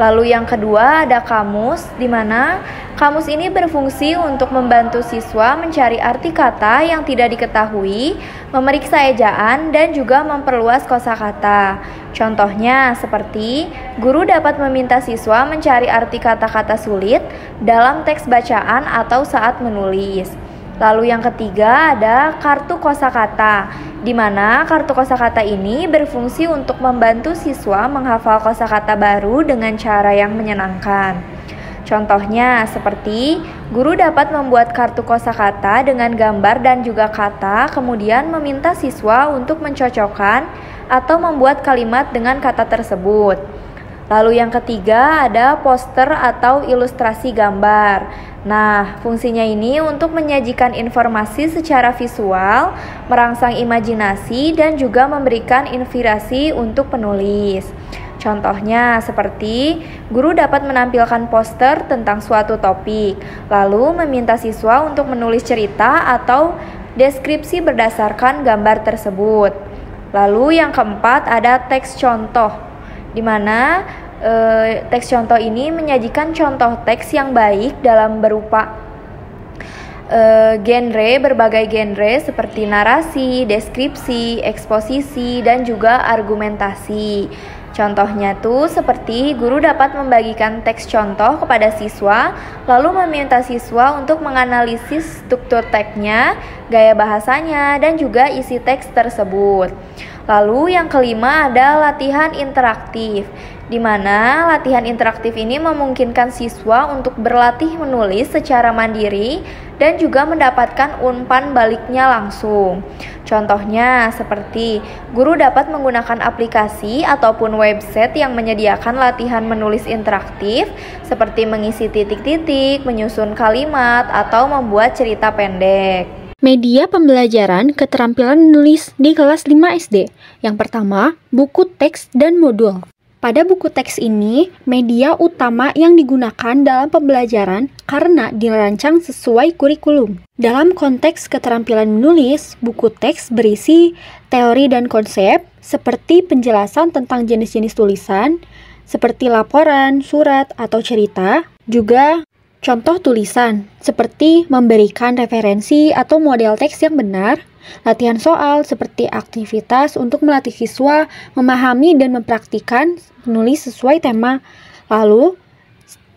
Lalu yang kedua ada kamus, di mana kamus ini berfungsi untuk membantu siswa mencari arti kata yang tidak diketahui, memeriksa ejaan, dan juga memperluas kosakata. Contohnya seperti guru dapat meminta siswa mencari arti kata-kata sulit dalam teks bacaan atau saat menulis. Lalu yang ketiga ada kartu kosakata, di mana kartu kosakata ini berfungsi untuk membantu siswa menghafal kosakata baru dengan cara yang menyenangkan. Contohnya seperti guru dapat membuat kartu kosakata dengan gambar dan juga kata, kemudian meminta siswa untuk mencocokkan atau membuat kalimat dengan kata tersebut. Lalu yang ketiga ada poster atau ilustrasi gambar. Nah, fungsinya ini untuk menyajikan informasi secara visual, merangsang imajinasi, dan juga memberikan inspirasi untuk penulis. Contohnya seperti guru dapat menampilkan poster tentang suatu topik, lalu meminta siswa untuk menulis cerita atau deskripsi berdasarkan gambar tersebut. Lalu yang keempat ada teks contoh, di mana teks contoh ini menyajikan contoh teks yang baik dalam berupa berbagai genre seperti narasi, deskripsi, eksposisi, dan juga argumentasi. Contohnya tuh seperti guru dapat membagikan teks contoh kepada siswa, lalu meminta siswa untuk menganalisis struktur teksnya, gaya bahasanya, dan juga isi teks tersebut. Lalu yang kelima ada latihan interaktif, di mana latihan interaktif ini memungkinkan siswa untuk berlatih menulis secara mandiri dan juga mendapatkan umpan baliknya langsung. Contohnya seperti guru dapat menggunakan aplikasi ataupun website yang menyediakan latihan menulis interaktif seperti mengisi titik-titik, menyusun kalimat, atau membuat cerita pendek. Media pembelajaran keterampilan menulis di kelas 5 SD. Yang pertama, buku teks dan modul. Pada buku teks ini, media utama yang digunakan dalam pembelajaran karena dirancang sesuai kurikulum. Dalam konteks keterampilan menulis, buku teks berisi teori dan konsep seperti penjelasan tentang jenis-jenis tulisan, seperti laporan, surat, atau cerita, juga contoh tulisan, seperti memberikan referensi atau model teks yang benar, latihan soal seperti aktivitas untuk melatih siswa memahami dan mempraktikkan menulis sesuai tema, lalu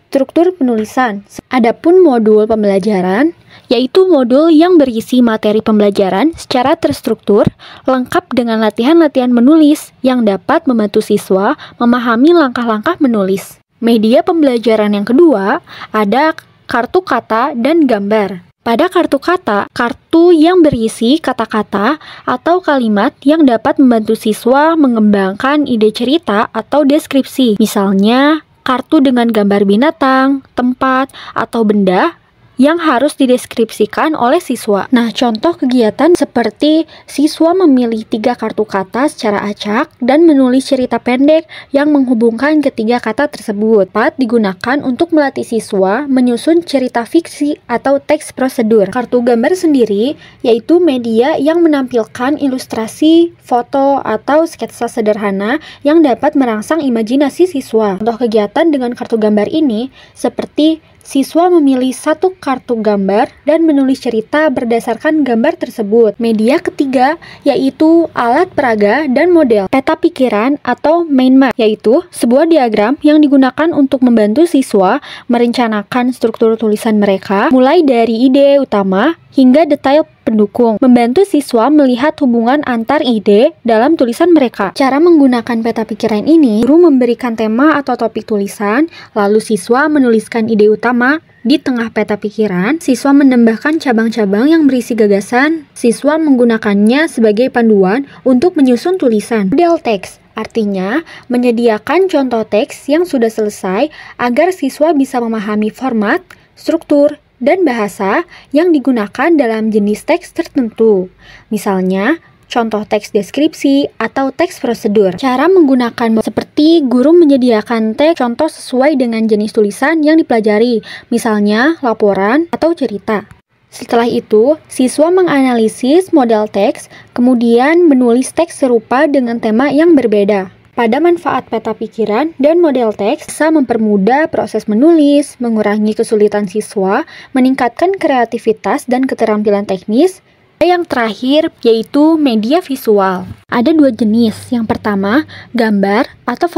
struktur penulisan. Adapun modul pembelajaran, yaitu modul yang berisi materi pembelajaran secara terstruktur, lengkap dengan latihan-latihan menulis yang dapat membantu siswa memahami langkah-langkah menulis. Media pembelajaran yang kedua ada kartu kata dan gambar. Pada kartu kata, kartu yang berisi kata-kata atau kalimat yang dapat membantu siswa mengembangkan ide cerita atau deskripsi. Misalnya, kartu dengan gambar binatang, tempat, atau benda yang harus dideskripsikan oleh siswa. Nah, contoh kegiatan seperti siswa memilih 3 kartu kata secara acak dan menulis cerita pendek yang menghubungkan ketiga kata tersebut. Dapat digunakan untuk melatih siswa menyusun cerita fiksi atau teks prosedur. Kartu gambar sendiri yaitu media yang menampilkan ilustrasi, foto, atau sketsa sederhana yang dapat merangsang imajinasi siswa. Contoh kegiatan dengan kartu gambar ini seperti siswa memilih 1 kartu gambar dan menulis cerita berdasarkan gambar tersebut. Media ketiga yaitu alat peraga dan model. Peta pikiran atau mind map yaitu sebuah diagram yang digunakan untuk membantu siswa merencanakan struktur tulisan mereka mulai dari ide utama hingga detail pendukung, membantu siswa melihat hubungan antar ide dalam tulisan mereka. Cara menggunakan peta pikiran ini, guru memberikan tema atau topik tulisan, lalu siswa menuliskan ide utama di tengah peta pikiran, siswa menambahkan cabang-cabang yang berisi gagasan, siswa menggunakannya sebagai panduan untuk menyusun tulisan. Model teks artinya menyediakan contoh teks yang sudah selesai agar siswa bisa memahami format, struktur, dan bahasa yang digunakan dalam jenis teks tertentu. Misalnya, contoh teks deskripsi atau teks prosedur. Cara menggunakan seperti guru menyediakan teks contoh sesuai dengan jenis tulisan yang dipelajari, misalnya laporan atau cerita. Setelah itu, siswa menganalisis model teks, kemudian menulis teks serupa dengan tema yang berbeda. Pada manfaat peta pikiran dan model teks bisa mempermudah proses menulis, mengurangi kesulitan siswa, meningkatkan kreativitas dan keterampilan teknis. Yang terakhir yaitu media visual. Ada 2 jenis. Yang pertama, gambar atau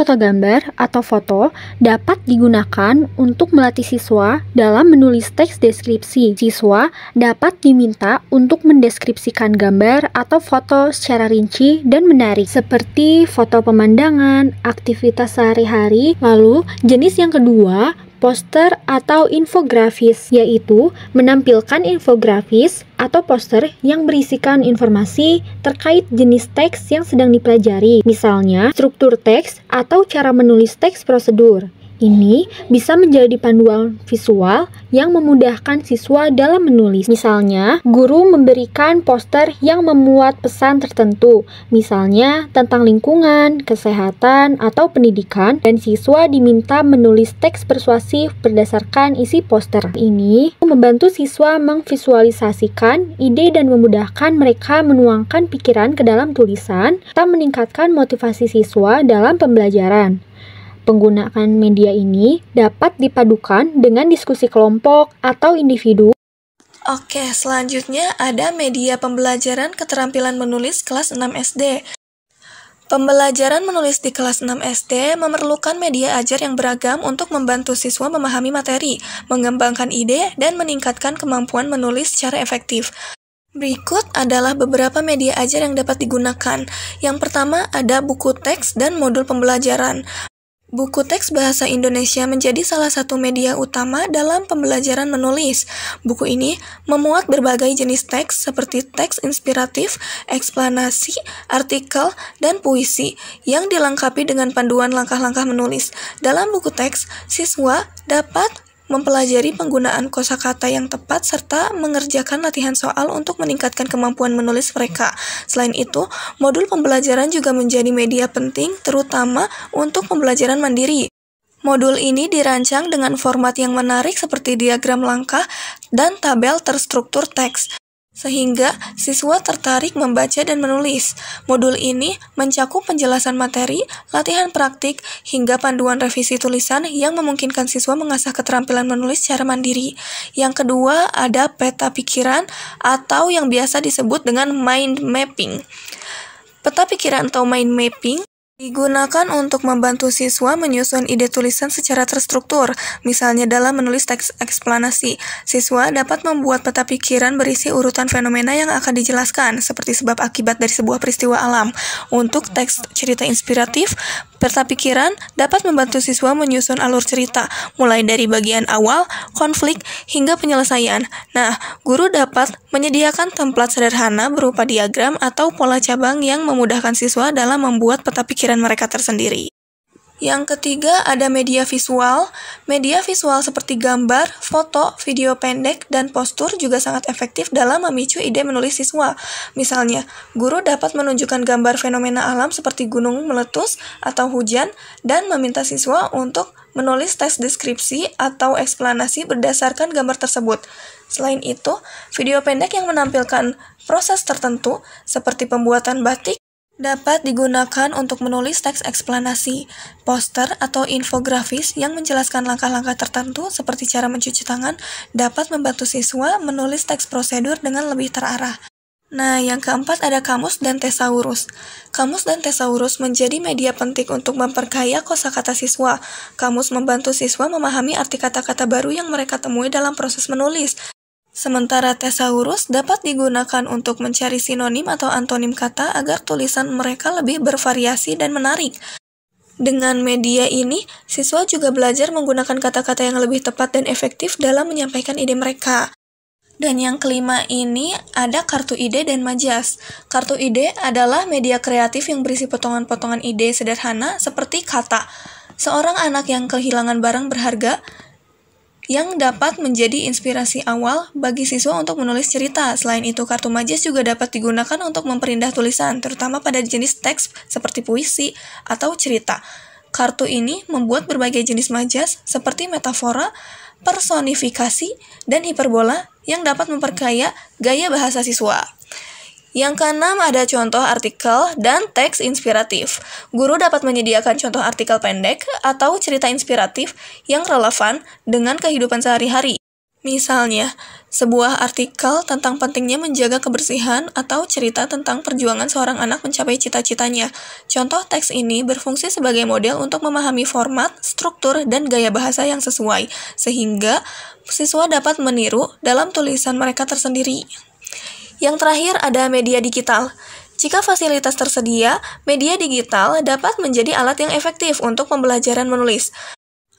foto dapat digunakan untuk melatih siswa dalam menulis teks deskripsi. Siswa dapat diminta untuk mendeskripsikan gambar atau foto secara rinci dan menarik, seperti foto pemandangan, aktivitas sehari-hari. Lalu, jenis yang kedua, poster atau infografis, yaitu menampilkan infografis atau poster yang berisikan informasi terkait jenis teks yang sedang dipelajari, misalnya struktur teks atau cara menulis teks prosedur. Ini bisa menjadi panduan visual yang memudahkan siswa dalam menulis. Misalnya, guru memberikan poster yang memuat pesan tertentu, misalnya tentang lingkungan, kesehatan, atau pendidikan, dan siswa diminta menulis teks persuasif berdasarkan isi poster. Ini membantu siswa memvisualisasikan ide dan memudahkan mereka menuangkan pikiran ke dalam tulisan, serta meningkatkan motivasi siswa dalam pembelajaran. Penggunaan media ini dapat dipadukan dengan diskusi kelompok atau individu. Oke, selanjutnya ada media pembelajaran keterampilan menulis kelas 6 SD. Pembelajaran menulis di kelas 6 SD memerlukan media ajar yang beragam untuk membantu siswa memahami materi, mengembangkan ide, dan meningkatkan kemampuan menulis secara efektif. Berikut adalah beberapa media ajar yang dapat digunakan. Yang pertama ada buku teks dan modul pembelajaran. Buku teks bahasa Indonesia menjadi salah satu media utama dalam pembelajaran menulis. Buku ini memuat berbagai jenis teks seperti teks inspiratif, eksplanasi, artikel, dan puisi yang dilengkapi dengan panduan langkah-langkah menulis. Dalam buku teks, siswa dapat mempelajari penggunaan kosakata yang tepat serta mengerjakan latihan soal untuk meningkatkan kemampuan menulis mereka. Selain itu, modul pembelajaran juga menjadi media penting terutama untuk pembelajaran mandiri. Modul ini dirancang dengan format yang menarik seperti diagram langkah dan tabel terstruktur teks, sehingga siswa tertarik membaca dan menulis. Modul ini mencakup penjelasan materi, latihan praktik, hingga panduan revisi tulisan yang memungkinkan siswa mengasah keterampilan menulis secara mandiri. Yang kedua, ada peta pikiran atau yang biasa disebut dengan mind mapping. Peta pikiran atau mind mapping digunakan untuk membantu siswa menyusun ide tulisan secara terstruktur. Misalnya dalam menulis teks eksplanasi, siswa dapat membuat peta pikiran berisi urutan fenomena yang akan dijelaskan, seperti sebab akibat dari sebuah peristiwa alam. Untuk teks cerita inspiratif, peta pikiran dapat membantu siswa menyusun alur cerita, mulai dari bagian awal, konflik, hingga penyelesaian. Nah, guru dapat menyediakan template sederhana berupa diagram atau pola cabang yang memudahkan siswa dalam membuat peta pikiran mereka tersendiri. Yang ketiga ada media visual. Media visual seperti gambar, foto, video pendek, dan postur juga sangat efektif dalam memicu ide menulis siswa. Misalnya, guru dapat menunjukkan gambar fenomena alam seperti gunung meletus atau hujan dan meminta siswa untuk menulis teks deskripsi atau eksplanasi berdasarkan gambar tersebut. Selain itu, video pendek yang menampilkan proses tertentu seperti pembuatan batik dapat digunakan untuk menulis teks eksplanasi. Poster atau infografis yang menjelaskan langkah-langkah tertentu seperti cara mencuci tangan dapat membantu siswa menulis teks prosedur dengan lebih terarah. Nah, yang keempat ada kamus dan tesaurus. Kamus dan tesaurus menjadi media penting untuk memperkaya kosakata siswa. Kamus membantu siswa memahami arti kata-kata baru yang mereka temui dalam proses menulis. Sementara tesaurus dapat digunakan untuk mencari sinonim atau antonim kata agar tulisan mereka lebih bervariasi dan menarik. Dengan media ini, siswa juga belajar menggunakan kata-kata yang lebih tepat dan efektif dalam menyampaikan ide mereka. Dan yang kelima ini ada kartu ide dan majas. Kartu ide adalah media kreatif yang berisi potongan-potongan ide sederhana seperti kata. Seorang anak yang kehilangan barang berharga yang dapat menjadi inspirasi awal bagi siswa untuk menulis cerita. Selain itu, kartu majas juga dapat digunakan untuk memperindah tulisan, terutama pada jenis teks seperti puisi atau cerita. Kartu ini membuat berbagai jenis majas seperti metafora, personifikasi, dan hiperbola yang dapat memperkaya gaya bahasa siswa. Yang keenam ada contoh artikel dan teks inspiratif. Guru dapat menyediakan contoh artikel pendek atau cerita inspiratif yang relevan dengan kehidupan sehari-hari. Misalnya, sebuah artikel tentang pentingnya menjaga kebersihan atau cerita tentang perjuangan seorang anak mencapai cita-citanya. Contoh teks ini berfungsi sebagai model untuk memahami format, struktur, dan gaya bahasa yang sesuai, sehingga siswa dapat meniru dalam tulisan mereka tersendiri. Yang terakhir ada media digital. Jika fasilitas tersedia, media digital dapat menjadi alat yang efektif untuk pembelajaran menulis.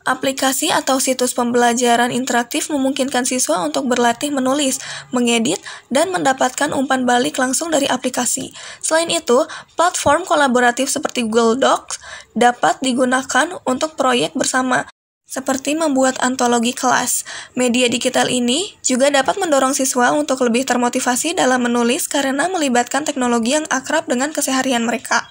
Aplikasi atau situs pembelajaran interaktif memungkinkan siswa untuk berlatih menulis, mengedit, dan mendapatkan umpan balik langsung dari aplikasi. Selain itu, platform kolaboratif seperti Google Docs dapat digunakan untuk proyek bersama. seperti membuat antologi kelas. Media digital ini juga dapat mendorong siswa untuk lebih termotivasi dalam menulis karena melibatkan teknologi yang akrab dengan keseharian mereka.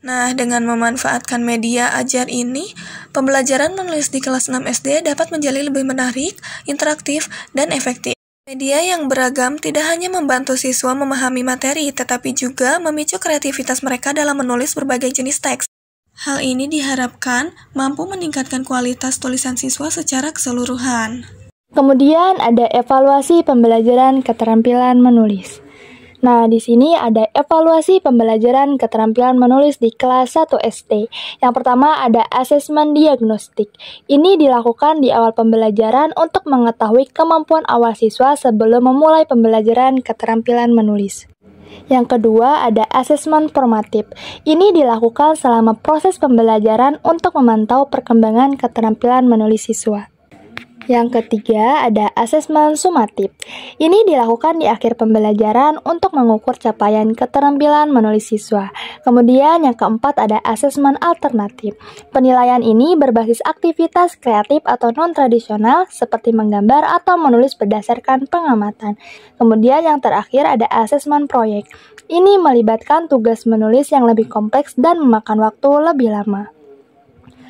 Nah, dengan memanfaatkan media ajar ini, pembelajaran menulis di kelas 6 SD dapat menjadi lebih menarik, interaktif, dan efektif. Media yang beragam tidak hanya membantu siswa memahami materi, tetapi juga memicu kreativitas mereka dalam menulis berbagai jenis teks. Hal ini diharapkan mampu meningkatkan kualitas tulisan siswa secara keseluruhan. Kemudian ada evaluasi pembelajaran keterampilan menulis. Nah, di sini ada evaluasi pembelajaran keterampilan menulis di kelas 1 SD. Yang pertama ada asesmen diagnostik. Ini dilakukan di awal pembelajaran untuk mengetahui kemampuan awal siswa sebelum memulai pembelajaran keterampilan menulis. Yang kedua ada asesmen formatif. Ini dilakukan selama proses pembelajaran untuk memantau perkembangan keterampilan menulis siswa. Yang ketiga ada asesmen sumatif. Ini dilakukan di akhir pembelajaran untuk mengukur capaian keterampilan menulis siswa. Kemudian yang keempat ada asesmen alternatif. Penilaian ini berbasis aktivitas kreatif atau non-tradisional seperti menggambar atau menulis berdasarkan pengamatan. Kemudian yang terakhir ada asesmen proyek. Ini melibatkan tugas menulis yang lebih kompleks dan memakan waktu lebih lama.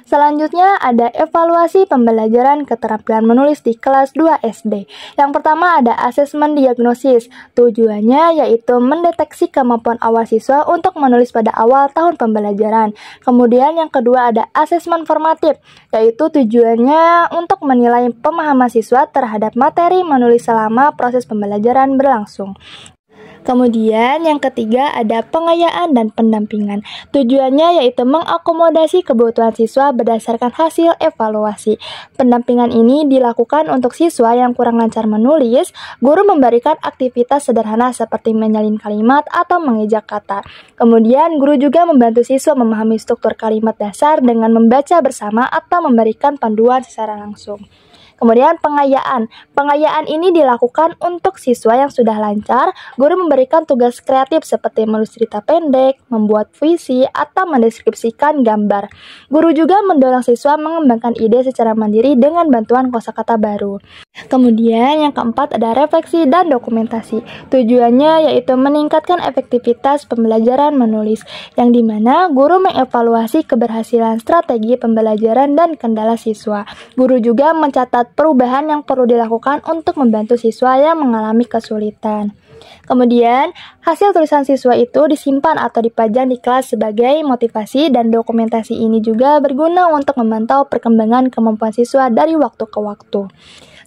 Selanjutnya ada evaluasi pembelajaran keterampilan menulis di kelas 2 SD. Yang pertama ada asesmen diagnosis. Tujuannya yaitu mendeteksi kemampuan awal siswa untuk menulis pada awal tahun pembelajaran. Kemudian yang kedua ada asesmen formatif, yaitu tujuannya untuk menilai pemahaman siswa terhadap materi menulis selama proses pembelajaran berlangsung. Kemudian yang ketiga ada pengayaan dan pendampingan. Tujuannya yaitu mengakomodasi kebutuhan siswa berdasarkan hasil evaluasi. Pendampingan ini dilakukan untuk siswa yang kurang lancar menulis. Guru memberikan aktivitas sederhana seperti menyalin kalimat atau mengejak kata. Kemudian guru juga membantu siswa memahami struktur kalimat dasar dengan membaca bersama atau memberikan panduan secara langsung. Kemudian pengayaan. Pengayaan ini dilakukan untuk siswa yang sudah lancar. Guru memberikan tugas kreatif seperti menulis cerita pendek, membuat puisi, atau mendeskripsikan gambar. Guru juga mendorong siswa mengembangkan ide secara mandiri dengan bantuan kosakata baru. Kemudian yang keempat ada refleksi dan dokumentasi. Tujuannya yaitu meningkatkan efektivitas pembelajaran menulis, yang dimana guru mengevaluasi keberhasilan strategi pembelajaran dan kendala siswa. Guru juga mencatat perubahan yang perlu dilakukan untuk membantu siswa yang mengalami kesulitan. Kemudian, hasil tulisan siswa itu disimpan atau dipajang di kelas sebagai motivasi, dan dokumentasi ini juga berguna untuk memantau perkembangan kemampuan siswa dari waktu ke waktu.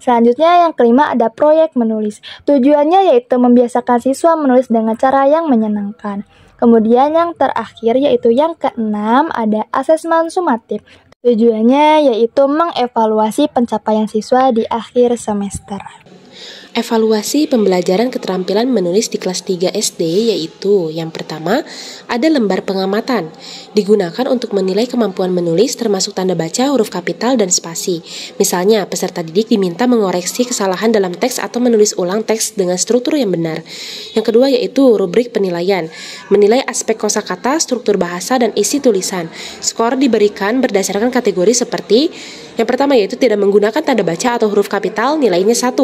Selanjutnya yang kelima ada proyek menulis. Tujuannya yaitu membiasakan siswa menulis dengan cara yang menyenangkan. Kemudian yang terakhir yaitu yang keenam ada asesmen sumatif. Tujuannya yaitu mengevaluasi pencapaian siswa di akhir semester. Evaluasi pembelajaran keterampilan menulis di kelas 3 SD yaitu yang pertama, ada lembar pengamatan. Digunakan untuk menilai kemampuan menulis termasuk tanda baca, huruf kapital, dan spasi. Misalnya, peserta didik diminta mengoreksi kesalahan dalam teks atau menulis ulang teks dengan struktur yang benar. Yang kedua yaitu rubrik penilaian. Menilai aspek kosakata, struktur bahasa, dan isi tulisan. Skor diberikan berdasarkan kategori seperti yang pertama yaitu tidak menggunakan tanda baca atau huruf kapital, nilainya 1.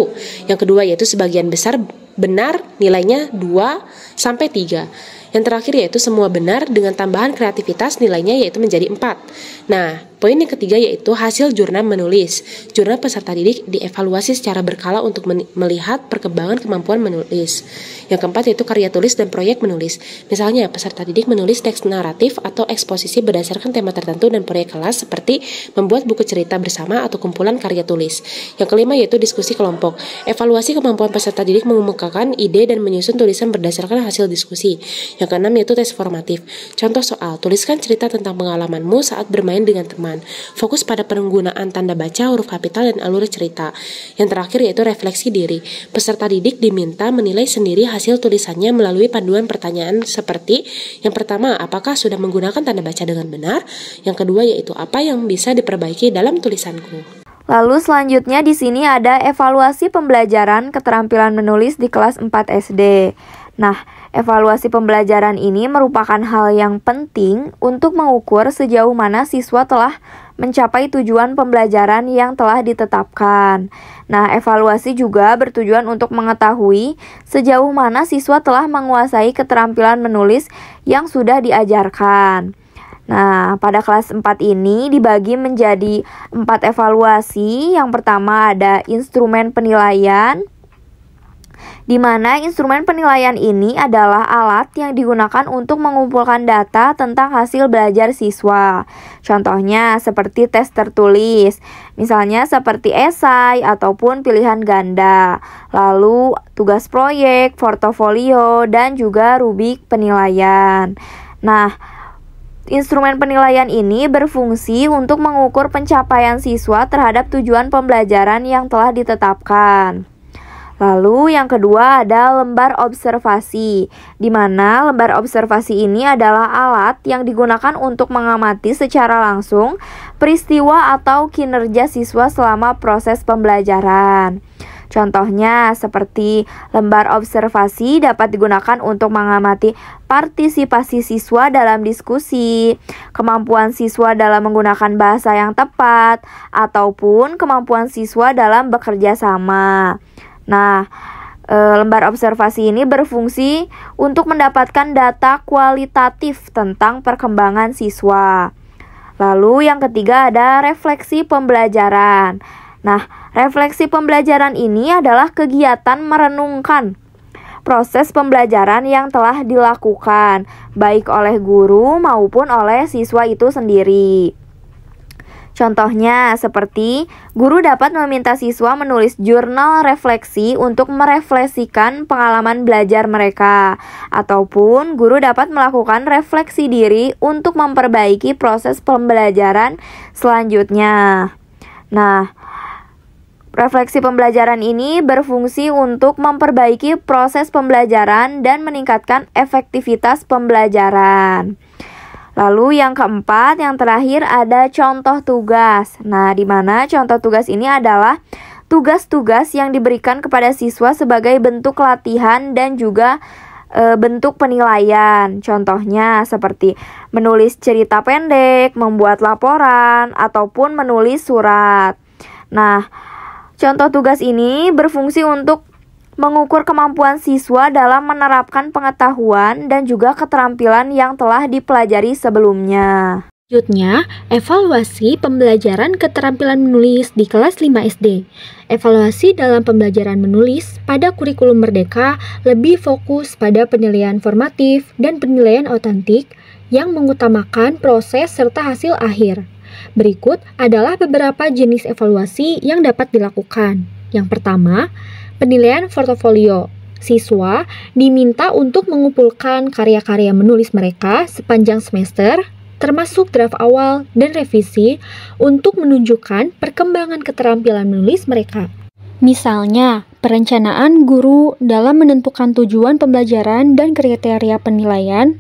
Yang kedua yaitu sebagian besar benar, nilainya 2-3. Yang terakhir yaitu semua benar dengan tambahan kreativitas, nilainya yaitu menjadi 4. Nah, poin yang ketiga yaitu hasil jurnal menulis. Jurnal peserta didik dievaluasi secara berkala untuk melihat perkembangan kemampuan menulis. Yang keempat yaitu karya tulis dan proyek menulis. Misalnya, peserta didik menulis teks naratif atau eksposisi berdasarkan tema tertentu dan proyek kelas seperti membuat buku cerita bersama atau kumpulan karya tulis. Yang kelima yaitu diskusi kelompok. Evaluasi kemampuan peserta didik mengemukakan ide dan menyusun tulisan berdasarkan hasil diskusi. Yang keenam yaitu tes formatif. Contoh soal, tuliskan cerita tentang pengalamanmu saat bermain dengan teman. Fokus pada penggunaan tanda baca, huruf kapital, dan alur cerita. Yang terakhir yaitu refleksi diri. Peserta didik diminta menilai sendiri hasil tulisannya melalui panduan pertanyaan seperti yang pertama, apakah sudah menggunakan tanda baca dengan benar? Yang kedua yaitu apa yang bisa diperbaiki dalam tulisanku. Lalu selanjutnya di sini ada evaluasi pembelajaran keterampilan menulis di kelas 4 SD. Nah, evaluasi pembelajaran ini merupakan hal yang penting untuk mengukur sejauh mana siswa telah mencapai tujuan pembelajaran yang telah ditetapkan. Nah, evaluasi juga bertujuan untuk mengetahui sejauh mana siswa telah menguasai keterampilan menulis yang sudah diajarkan. Nah, pada kelas 4 ini dibagi menjadi 4 evaluasi. Yang pertama ada instrumen penilaian, di mana instrumen penilaian ini adalah alat yang digunakan untuk mengumpulkan data tentang hasil belajar siswa. Contohnya seperti tes tertulis, misalnya seperti esai ataupun pilihan ganda, lalu tugas proyek, portofolio, dan juga rubrik penilaian. Nah, instrumen penilaian ini berfungsi untuk mengukur pencapaian siswa terhadap tujuan pembelajaran yang telah ditetapkan. Lalu yang kedua ada lembar observasi, di mana lembar observasi ini adalah alat yang digunakan untuk mengamati secara langsung peristiwa atau kinerja siswa selama proses pembelajaran. Contohnya seperti lembar observasi dapat digunakan untuk mengamati partisipasi siswa dalam diskusi, kemampuan siswa dalam menggunakan bahasa yang tepat, ataupun kemampuan siswa dalam bekerja sama. Nah, lembar observasi ini berfungsi untuk mendapatkan data kualitatif tentang perkembangan siswa. Lalu yang ketiga ada refleksi pembelajaran. Nah, refleksi pembelajaran ini adalah kegiatan merenungkan proses pembelajaran yang telah dilakukan, baik oleh guru maupun oleh siswa itu sendiri. Contohnya seperti guru dapat meminta siswa menulis jurnal refleksi untuk merefleksikan pengalaman belajar mereka, ataupun guru dapat melakukan refleksi diri untuk memperbaiki proses pembelajaran selanjutnya. Nah, refleksi pembelajaran ini berfungsi untuk memperbaiki proses pembelajaran dan meningkatkan efektivitas pembelajaran. Lalu yang keempat, yang terakhir ada contoh tugas. Nah, di mana contoh tugas ini adalah tugas-tugas yang diberikan kepada siswa sebagai bentuk latihan dan juga bentuk penilaian. Contohnya seperti menulis cerita pendek, membuat laporan, ataupun menulis surat. Nah, contoh tugas ini berfungsi untuk mengukur kemampuan siswa dalam menerapkan pengetahuan dan juga keterampilan yang telah dipelajari sebelumnya. Selanjutnya, evaluasi pembelajaran keterampilan menulis di kelas 5 SD. Evaluasi dalam pembelajaran menulis pada kurikulum Merdeka lebih fokus pada penilaian formatif dan penilaian autentik yang mengutamakan proses serta hasil akhir. Berikut adalah beberapa jenis evaluasi yang dapat dilakukan. Yang pertama, penilaian portofolio. Siswa diminta untuk mengumpulkan karya-karya menulis mereka sepanjang semester, termasuk draft awal dan revisi, untuk menunjukkan perkembangan keterampilan menulis mereka. Misalnya, perencanaan guru dalam menentukan tujuan pembelajaran dan kriteria penilaian,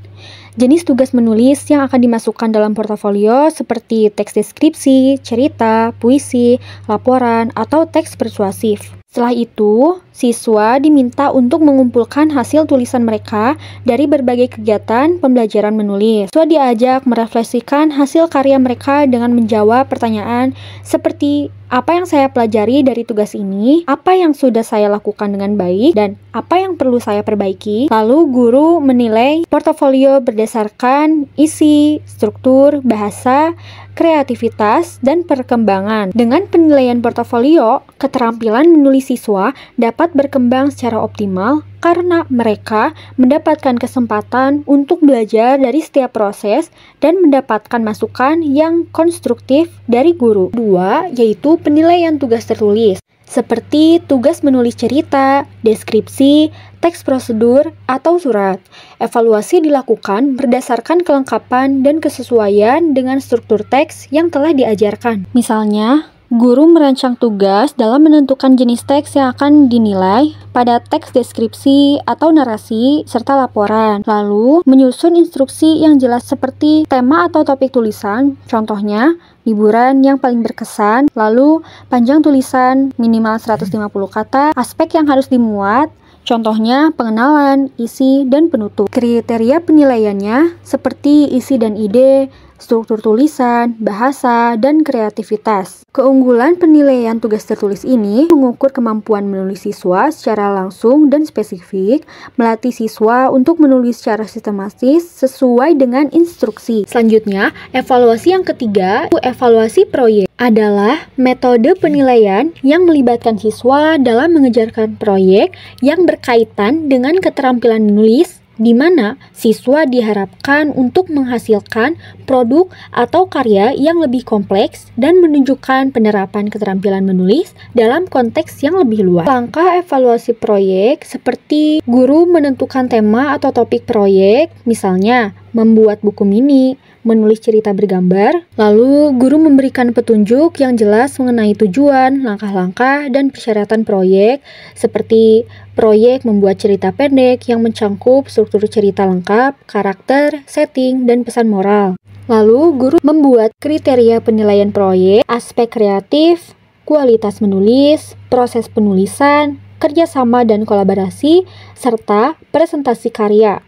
jenis tugas menulis yang akan dimasukkan dalam portofolio seperti teks deskripsi, cerita, puisi, laporan, atau teks persuasif. Setelah itu, siswa diminta untuk mengumpulkan hasil tulisan mereka dari berbagai kegiatan pembelajaran menulis. Siswa diajak merefleksikan hasil karya mereka dengan menjawab pertanyaan seperti apa yang saya pelajari dari tugas ini, apa yang sudah saya lakukan dengan baik, dan apa yang perlu saya perbaiki. Lalu guru menilai portofolio berdasarkan isi, struktur, bahasa, kreativitas, dan perkembangan. Dengan penilaian portofolio, keterampilan menulis siswa dapat berkembang secara optimal karena mereka mendapatkan kesempatan untuk belajar dari setiap proses dan mendapatkan masukan yang konstruktif dari guru. Kedua, yaitu penilaian tugas tertulis, seperti tugas menulis cerita, deskripsi, teks prosedur, atau surat. Evaluasi dilakukan berdasarkan kelengkapan dan kesesuaian dengan struktur teks yang telah diajarkan. Misalnya, guru merancang tugas dalam menentukan jenis teks yang akan dinilai pada teks deskripsi atau narasi serta laporan. Lalu, menyusun instruksi yang jelas seperti tema atau topik tulisan, contohnya liburan yang paling berkesan, lalu panjang tulisan minimal 150 kata, aspek yang harus dimuat, Contohnya pengenalan, isi, dan penutup. Kriteria penilaiannya seperti isi dan ide, struktur tulisan, bahasa, dan kreativitas. Keunggulan penilaian tugas tertulis ini mengukur kemampuan menulis siswa secara langsung dan spesifik, melatih siswa untuk menulis secara sistematis sesuai dengan instruksi. Selanjutnya, evaluasi yang ketiga, evaluasi proyek adalah metode penilaian yang melibatkan siswa dalam mengejarkan proyek yang berkaitan dengan keterampilan menulis, di mana siswa diharapkan untuk menghasilkan produk atau karya yang lebih kompleks dan menunjukkan penerapan keterampilan menulis dalam konteks yang lebih luas. Langkah evaluasi proyek seperti guru menentukan tema atau topik proyek, misalnya membuat buku mini, menulis cerita bergambar, lalu guru memberikan petunjuk yang jelas mengenai tujuan, langkah-langkah, dan persyaratan proyek, seperti proyek membuat cerita pendek yang mencangkup struktur cerita lengkap, karakter, setting, dan pesan moral. Lalu guru membuat kriteria penilaian proyek, aspek kreatif, kualitas menulis, proses penulisan, kerjasama dan kolaborasi, serta presentasi karya.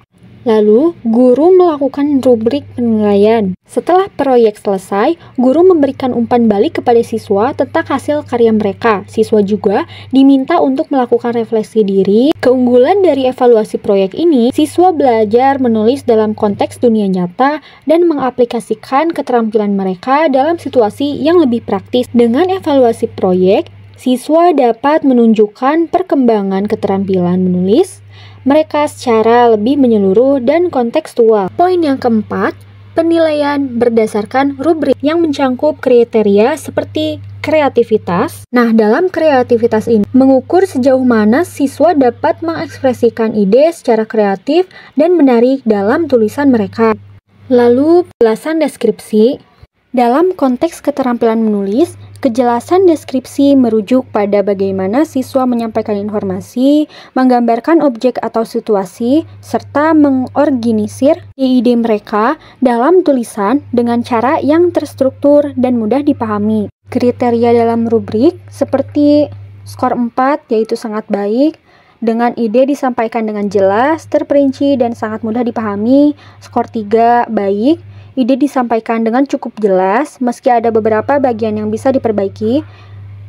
Lalu, guru melakukan rubrik penilaian. Setelah proyek selesai, guru memberikan umpan balik kepada siswa tentang hasil karya mereka. Siswa juga diminta untuk melakukan refleksi diri. Keunggulan dari evaluasi proyek ini, siswa belajar menulis dalam konteks dunia nyata dan mengaplikasikan keterampilan mereka dalam situasi yang lebih praktis. Dengan evaluasi proyek, siswa dapat menunjukkan perkembangan keterampilan menulis mereka secara lebih menyeluruh dan kontekstual. Poin yang keempat, penilaian berdasarkan rubrik yang mencangkup kriteria seperti kreativitas. Nah, dalam kreativitas ini, mengukur sejauh mana siswa dapat mengekspresikan ide secara kreatif dan menarik dalam tulisan mereka. Lalu, penjelasan deskripsi. Dalam konteks keterampilan menulis, kejelasan deskripsi merujuk pada bagaimana siswa menyampaikan informasi, menggambarkan objek atau situasi, serta mengorganisir ide mereka dalam tulisan dengan cara yang terstruktur dan mudah dipahami. Kriteria dalam rubrik seperti skor 4 yaitu sangat baik, dengan ide disampaikan dengan jelas, terperinci, dan sangat mudah dipahami. Skor 3 baik, ide disampaikan dengan cukup jelas, meski ada beberapa bagian yang bisa diperbaiki.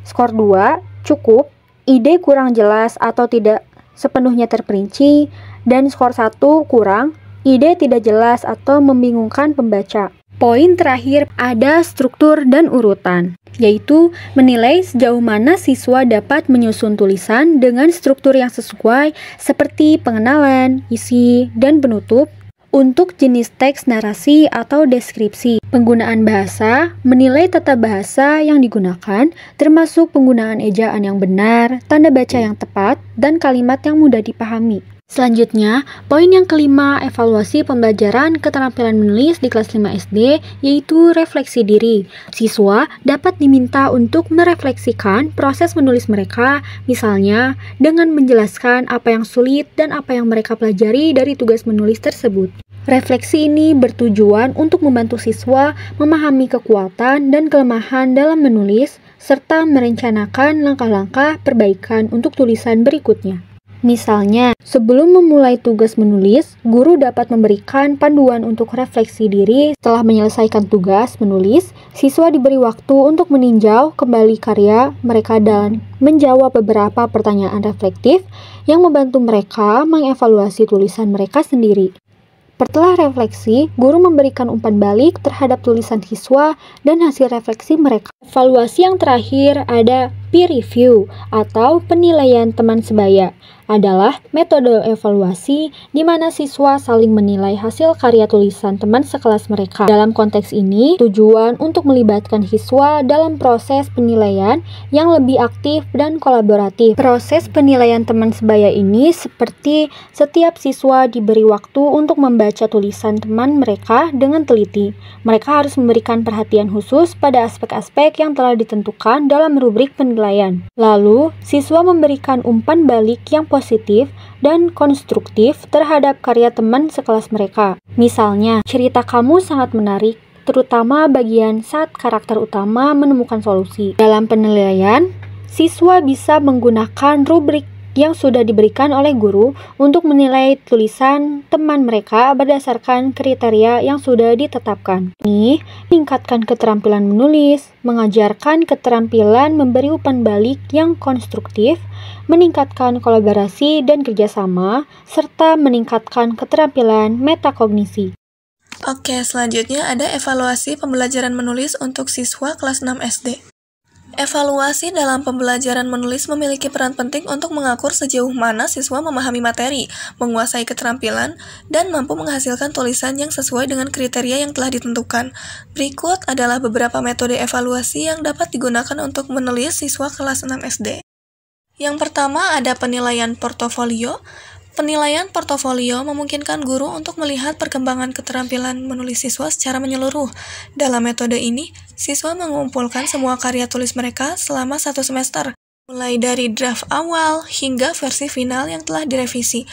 Skor 2, cukup, ide kurang jelas atau tidak sepenuhnya terperinci. Dan skor 1, kurang, ide tidak jelas atau membingungkan pembaca. Poin terakhir, ada struktur dan urutan, yaitu menilai sejauh mana siswa dapat menyusun tulisan dengan struktur yang sesuai seperti pengenalan, isi, dan penutup. Untuk jenis teks narasi atau deskripsi, penggunaan bahasa, menilai tata bahasa yang digunakan, termasuk penggunaan ejaan yang benar, tanda baca yang tepat, dan kalimat yang mudah dipahami. Selanjutnya, poin yang kelima, evaluasi pembelajaran keterampilan menulis di kelas 5 SD, yaitu refleksi diri. Siswa dapat diminta untuk merefleksikan proses menulis mereka, misalnya dengan menjelaskan apa yang sulit dan apa yang mereka pelajari dari tugas menulis tersebut. Refleksi ini bertujuan untuk membantu siswa memahami kekuatan dan kelemahan dalam menulis, serta merencanakan langkah-langkah perbaikan untuk tulisan berikutnya. Misalnya, sebelum memulai tugas menulis, guru dapat memberikan panduan untuk refleksi diri. Setelah menyelesaikan tugas menulis, siswa diberi waktu untuk meninjau kembali karya mereka dan menjawab beberapa pertanyaan reflektif yang membantu mereka mengevaluasi tulisan mereka sendiri. Setelah refleksi, guru memberikan umpan balik terhadap tulisan siswa dan hasil refleksi mereka. Evaluasi yang terakhir ada peer review atau penilaian teman sebaya. Adalah metode evaluasi di mana siswa saling menilai hasil karya tulisan teman sekelas mereka. Dalam konteks ini, tujuan untuk melibatkan siswa dalam proses penilaian yang lebih aktif dan kolaboratif. Proses penilaian teman sebaya ini seperti setiap siswa diberi waktu untuk membaca tulisan teman mereka dengan teliti. Mereka harus memberikan perhatian khusus pada aspek-aspek yang telah ditentukan dalam rubrik penilaian. Lalu, siswa memberikan umpan balik yang positif dan konstruktif terhadap karya teman sekelas mereka. Misalnya, cerita kamu sangat menarik, terutama bagian saat karakter utama menemukan solusi. Dalam penilaian, siswa bisa menggunakan rubrik yang sudah diberikan oleh guru untuk menilai tulisan teman mereka berdasarkan kriteria yang sudah ditetapkan. Ini meningkatkan keterampilan menulis, mengajarkan keterampilan memberi umpan balik yang konstruktif, meningkatkan kolaborasi dan kerjasama, serta meningkatkan keterampilan metakognisi. Oke, selanjutnya ada evaluasi pembelajaran menulis untuk siswa kelas 6 SD. Evaluasi dalam pembelajaran menulis memiliki peran penting untuk mengukur sejauh mana siswa memahami materi, menguasai keterampilan, dan mampu menghasilkan tulisan yang sesuai dengan kriteria yang telah ditentukan. Berikut adalah beberapa metode evaluasi yang dapat digunakan untuk menulis siswa kelas 6 SD. Yang pertama ada penilaian portofolio. Penilaian portofolio memungkinkan guru untuk melihat perkembangan keterampilan menulis siswa secara menyeluruh. Dalam metode ini, siswa mengumpulkan semua karya tulis mereka selama 1 semester, mulai dari draft awal hingga versi final yang telah direvisi.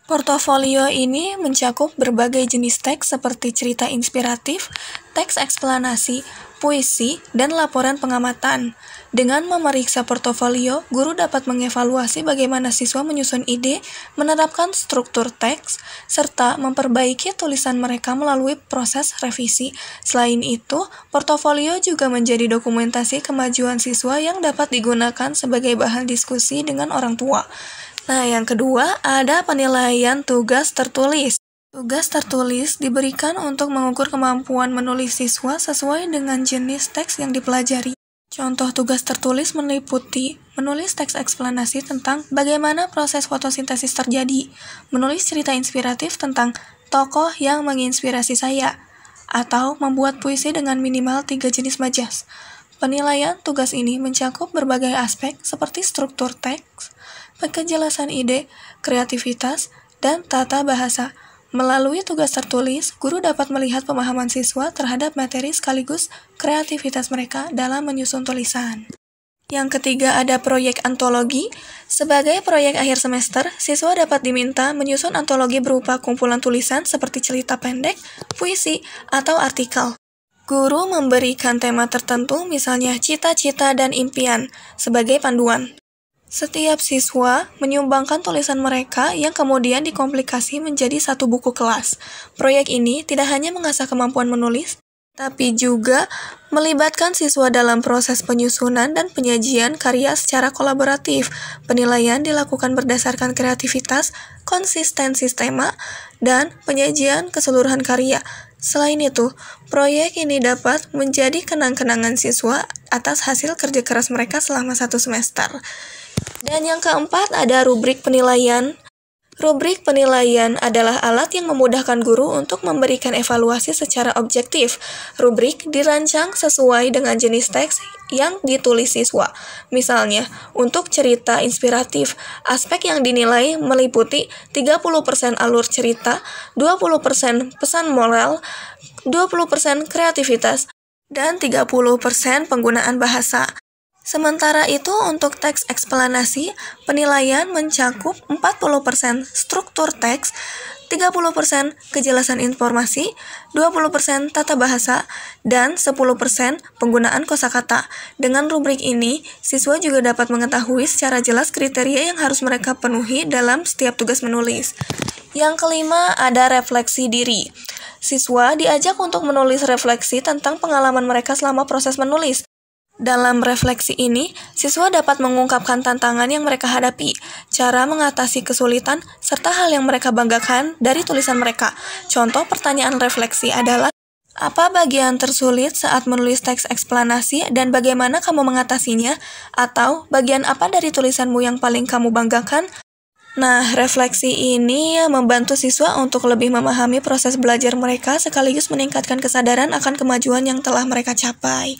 Portofolio ini mencakup berbagai jenis teks seperti cerita inspiratif, teks eksplanasi, puisi, dan laporan pengamatan. Dengan memeriksa portofolio, guru dapat mengevaluasi bagaimana siswa menyusun ide, menerapkan struktur teks, serta memperbaiki tulisan mereka melalui proses revisi. Selain itu, portofolio juga menjadi dokumentasi kemajuan siswa yang dapat digunakan sebagai bahan diskusi dengan orang tua. Nah, yang kedua ada penilaian tugas tertulis. Tugas tertulis diberikan untuk mengukur kemampuan menulis siswa sesuai dengan jenis teks yang dipelajari. Contoh tugas tertulis meliputi menulis teks eksplanasi tentang bagaimana proses fotosintesis terjadi, menulis cerita inspiratif tentang tokoh yang menginspirasi saya, atau membuat puisi dengan minimal 3 jenis majas. Penilaian tugas ini mencakup berbagai aspek seperti struktur teks, kejelasan ide, kreativitas, dan tata bahasa. Melalui tugas tertulis, guru dapat melihat pemahaman siswa terhadap materi sekaligus kreativitas mereka dalam menyusun tulisan. Yang ketiga ada proyek antologi. Sebagai proyek akhir semester, siswa dapat diminta menyusun antologi berupa kumpulan tulisan seperti cerita pendek, puisi, atau artikel. Guru memberikan tema tertentu, misalnya cita-cita dan impian, sebagai panduan. Setiap siswa menyumbangkan tulisan mereka yang kemudian dikomplikasi menjadi satu buku kelas. Proyek ini tidak hanya mengasah kemampuan menulis, tapi juga melibatkan siswa dalam proses penyusunan dan penyajian karya secara kolaboratif. Penilaian dilakukan berdasarkan kreativitas, konsistensi tema, dan penyajian keseluruhan karya. Selain itu, proyek ini dapat menjadi kenang-kenangan siswa atas hasil kerja keras mereka selama 1 semester. Dan yang keempat ada rubrik penilaian. Rubrik penilaian adalah alat yang memudahkan guru untuk memberikan evaluasi secara objektif. Rubrik dirancang sesuai dengan jenis teks yang ditulis siswa. Misalnya, untuk cerita inspiratif, aspek yang dinilai meliputi 30% alur cerita, 20% pesan moral, 20% kreativitas, dan 30% penggunaan bahasa. Sementara itu, untuk teks eksplanasi, penilaian mencakup 40% struktur teks, 30% kejelasan informasi, 20% tata bahasa, dan 10% penggunaan kosakata. Dengan rubrik ini, siswa juga dapat mengetahui secara jelas kriteria yang harus mereka penuhi dalam setiap tugas menulis. Yang kelima, ada refleksi diri. Siswa diajak untuk menulis refleksi tentang pengalaman mereka selama proses menulis. Dalam refleksi ini, siswa dapat mengungkapkan tantangan yang mereka hadapi, cara mengatasi kesulitan, serta hal yang mereka banggakan dari tulisan mereka. Contoh pertanyaan refleksi adalah, apa bagian tersulit saat menulis teks eksplanasi dan bagaimana kamu mengatasinya? Atau, bagian apa dari tulisanmu yang paling kamu banggakan? Nah, refleksi ini membantu siswa untuk lebih memahami proses belajar mereka sekaligus meningkatkan kesadaran akan kemajuan yang telah mereka capai.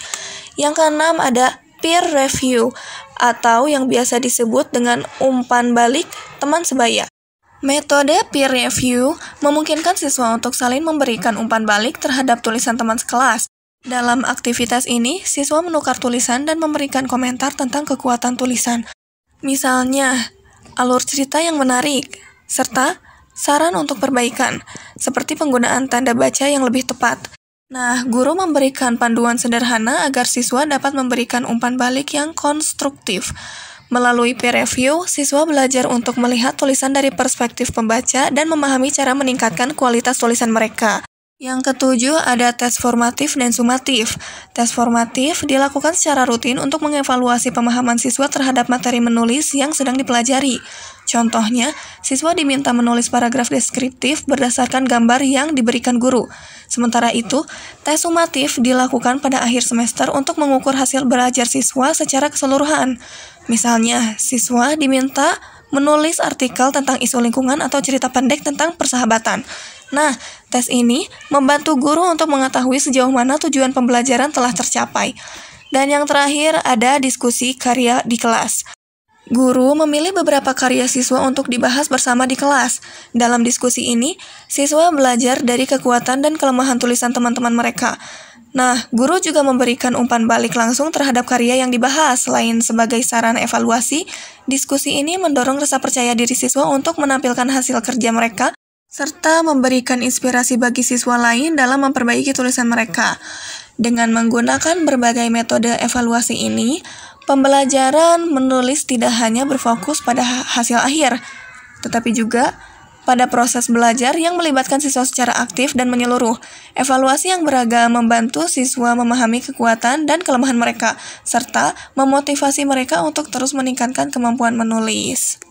Yang keenam ada peer review atau yang biasa disebut dengan umpan balik teman sebaya. Metode peer review memungkinkan siswa untuk saling memberikan umpan balik terhadap tulisan teman sekelas. Dalam aktivitas ini, siswa menukar tulisan dan memberikan komentar tentang kekuatan tulisan. Misalnya, alur cerita yang menarik, serta saran untuk perbaikan, seperti penggunaan tanda baca yang lebih tepat. Nah, guru memberikan panduan sederhana agar siswa dapat memberikan umpan balik yang konstruktif. Melalui peer review, siswa belajar untuk melihat tulisan dari perspektif pembaca dan memahami cara meningkatkan kualitas tulisan mereka. Yang ketujuh, ada tes formatif dan sumatif. Tes formatif dilakukan secara rutin untuk mengevaluasi pemahaman siswa terhadap materi menulis yang sedang dipelajari. Contohnya, siswa diminta menulis paragraf deskriptif berdasarkan gambar yang diberikan guru. Sementara itu, tes sumatif dilakukan pada akhir semester untuk mengukur hasil belajar siswa secara keseluruhan. Misalnya, siswa diminta menulis artikel tentang isu lingkungan atau cerita pendek tentang persahabatan. Nah, tes ini membantu guru untuk mengetahui sejauh mana tujuan pembelajaran telah tercapai. Dan yang terakhir, ada diskusi karya di kelas. Guru memilih beberapa karya siswa untuk dibahas bersama di kelas. Dalam diskusi ini, siswa belajar dari kekuatan dan kelemahan tulisan teman-teman mereka. Nah, guru juga memberikan umpan balik langsung terhadap karya yang dibahas. Selain sebagai sarana evaluasi, diskusi ini mendorong rasa percaya diri siswa untuk menampilkan hasil kerja mereka, serta memberikan inspirasi bagi siswa lain dalam memperbaiki tulisan mereka. Dengan menggunakan berbagai metode evaluasi ini, pembelajaran menulis tidak hanya berfokus pada hasil akhir, tetapi juga pada proses belajar yang melibatkan siswa secara aktif dan menyeluruh. Evaluasi yang beragam membantu siswa memahami kekuatan dan kelemahan mereka, serta memotivasi mereka untuk terus meningkatkan kemampuan menulis.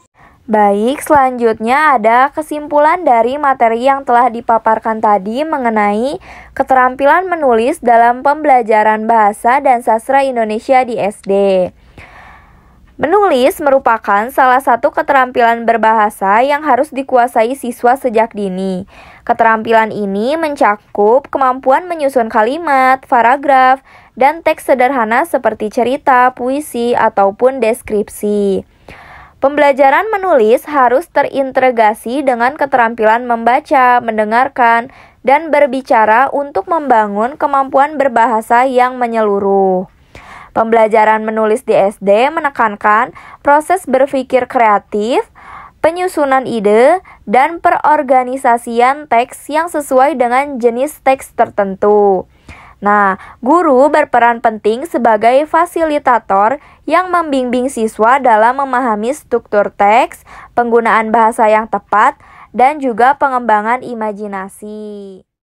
Baik, selanjutnya ada kesimpulan dari materi yang telah dipaparkan tadi mengenai keterampilan menulis dalam pembelajaran bahasa dan sastra Indonesia di SD. Menulis merupakan salah satu keterampilan berbahasa yang harus dikuasai siswa sejak dini. Keterampilan ini mencakup kemampuan menyusun kalimat, paragraf, dan teks sederhana seperti cerita, puisi, ataupun deskripsi. Pembelajaran menulis harus terintegrasi dengan keterampilan membaca, mendengarkan, dan berbicara untuk membangun kemampuan berbahasa yang menyeluruh. Pembelajaran menulis di SD menekankan proses berpikir kreatif, penyusunan ide, dan perorganisasian teks yang sesuai dengan jenis teks tertentu. Nah, guru berperan penting sebagai fasilitator yang membimbing siswa dalam memahami struktur teks, penggunaan bahasa yang tepat, dan juga pengembangan imajinasi.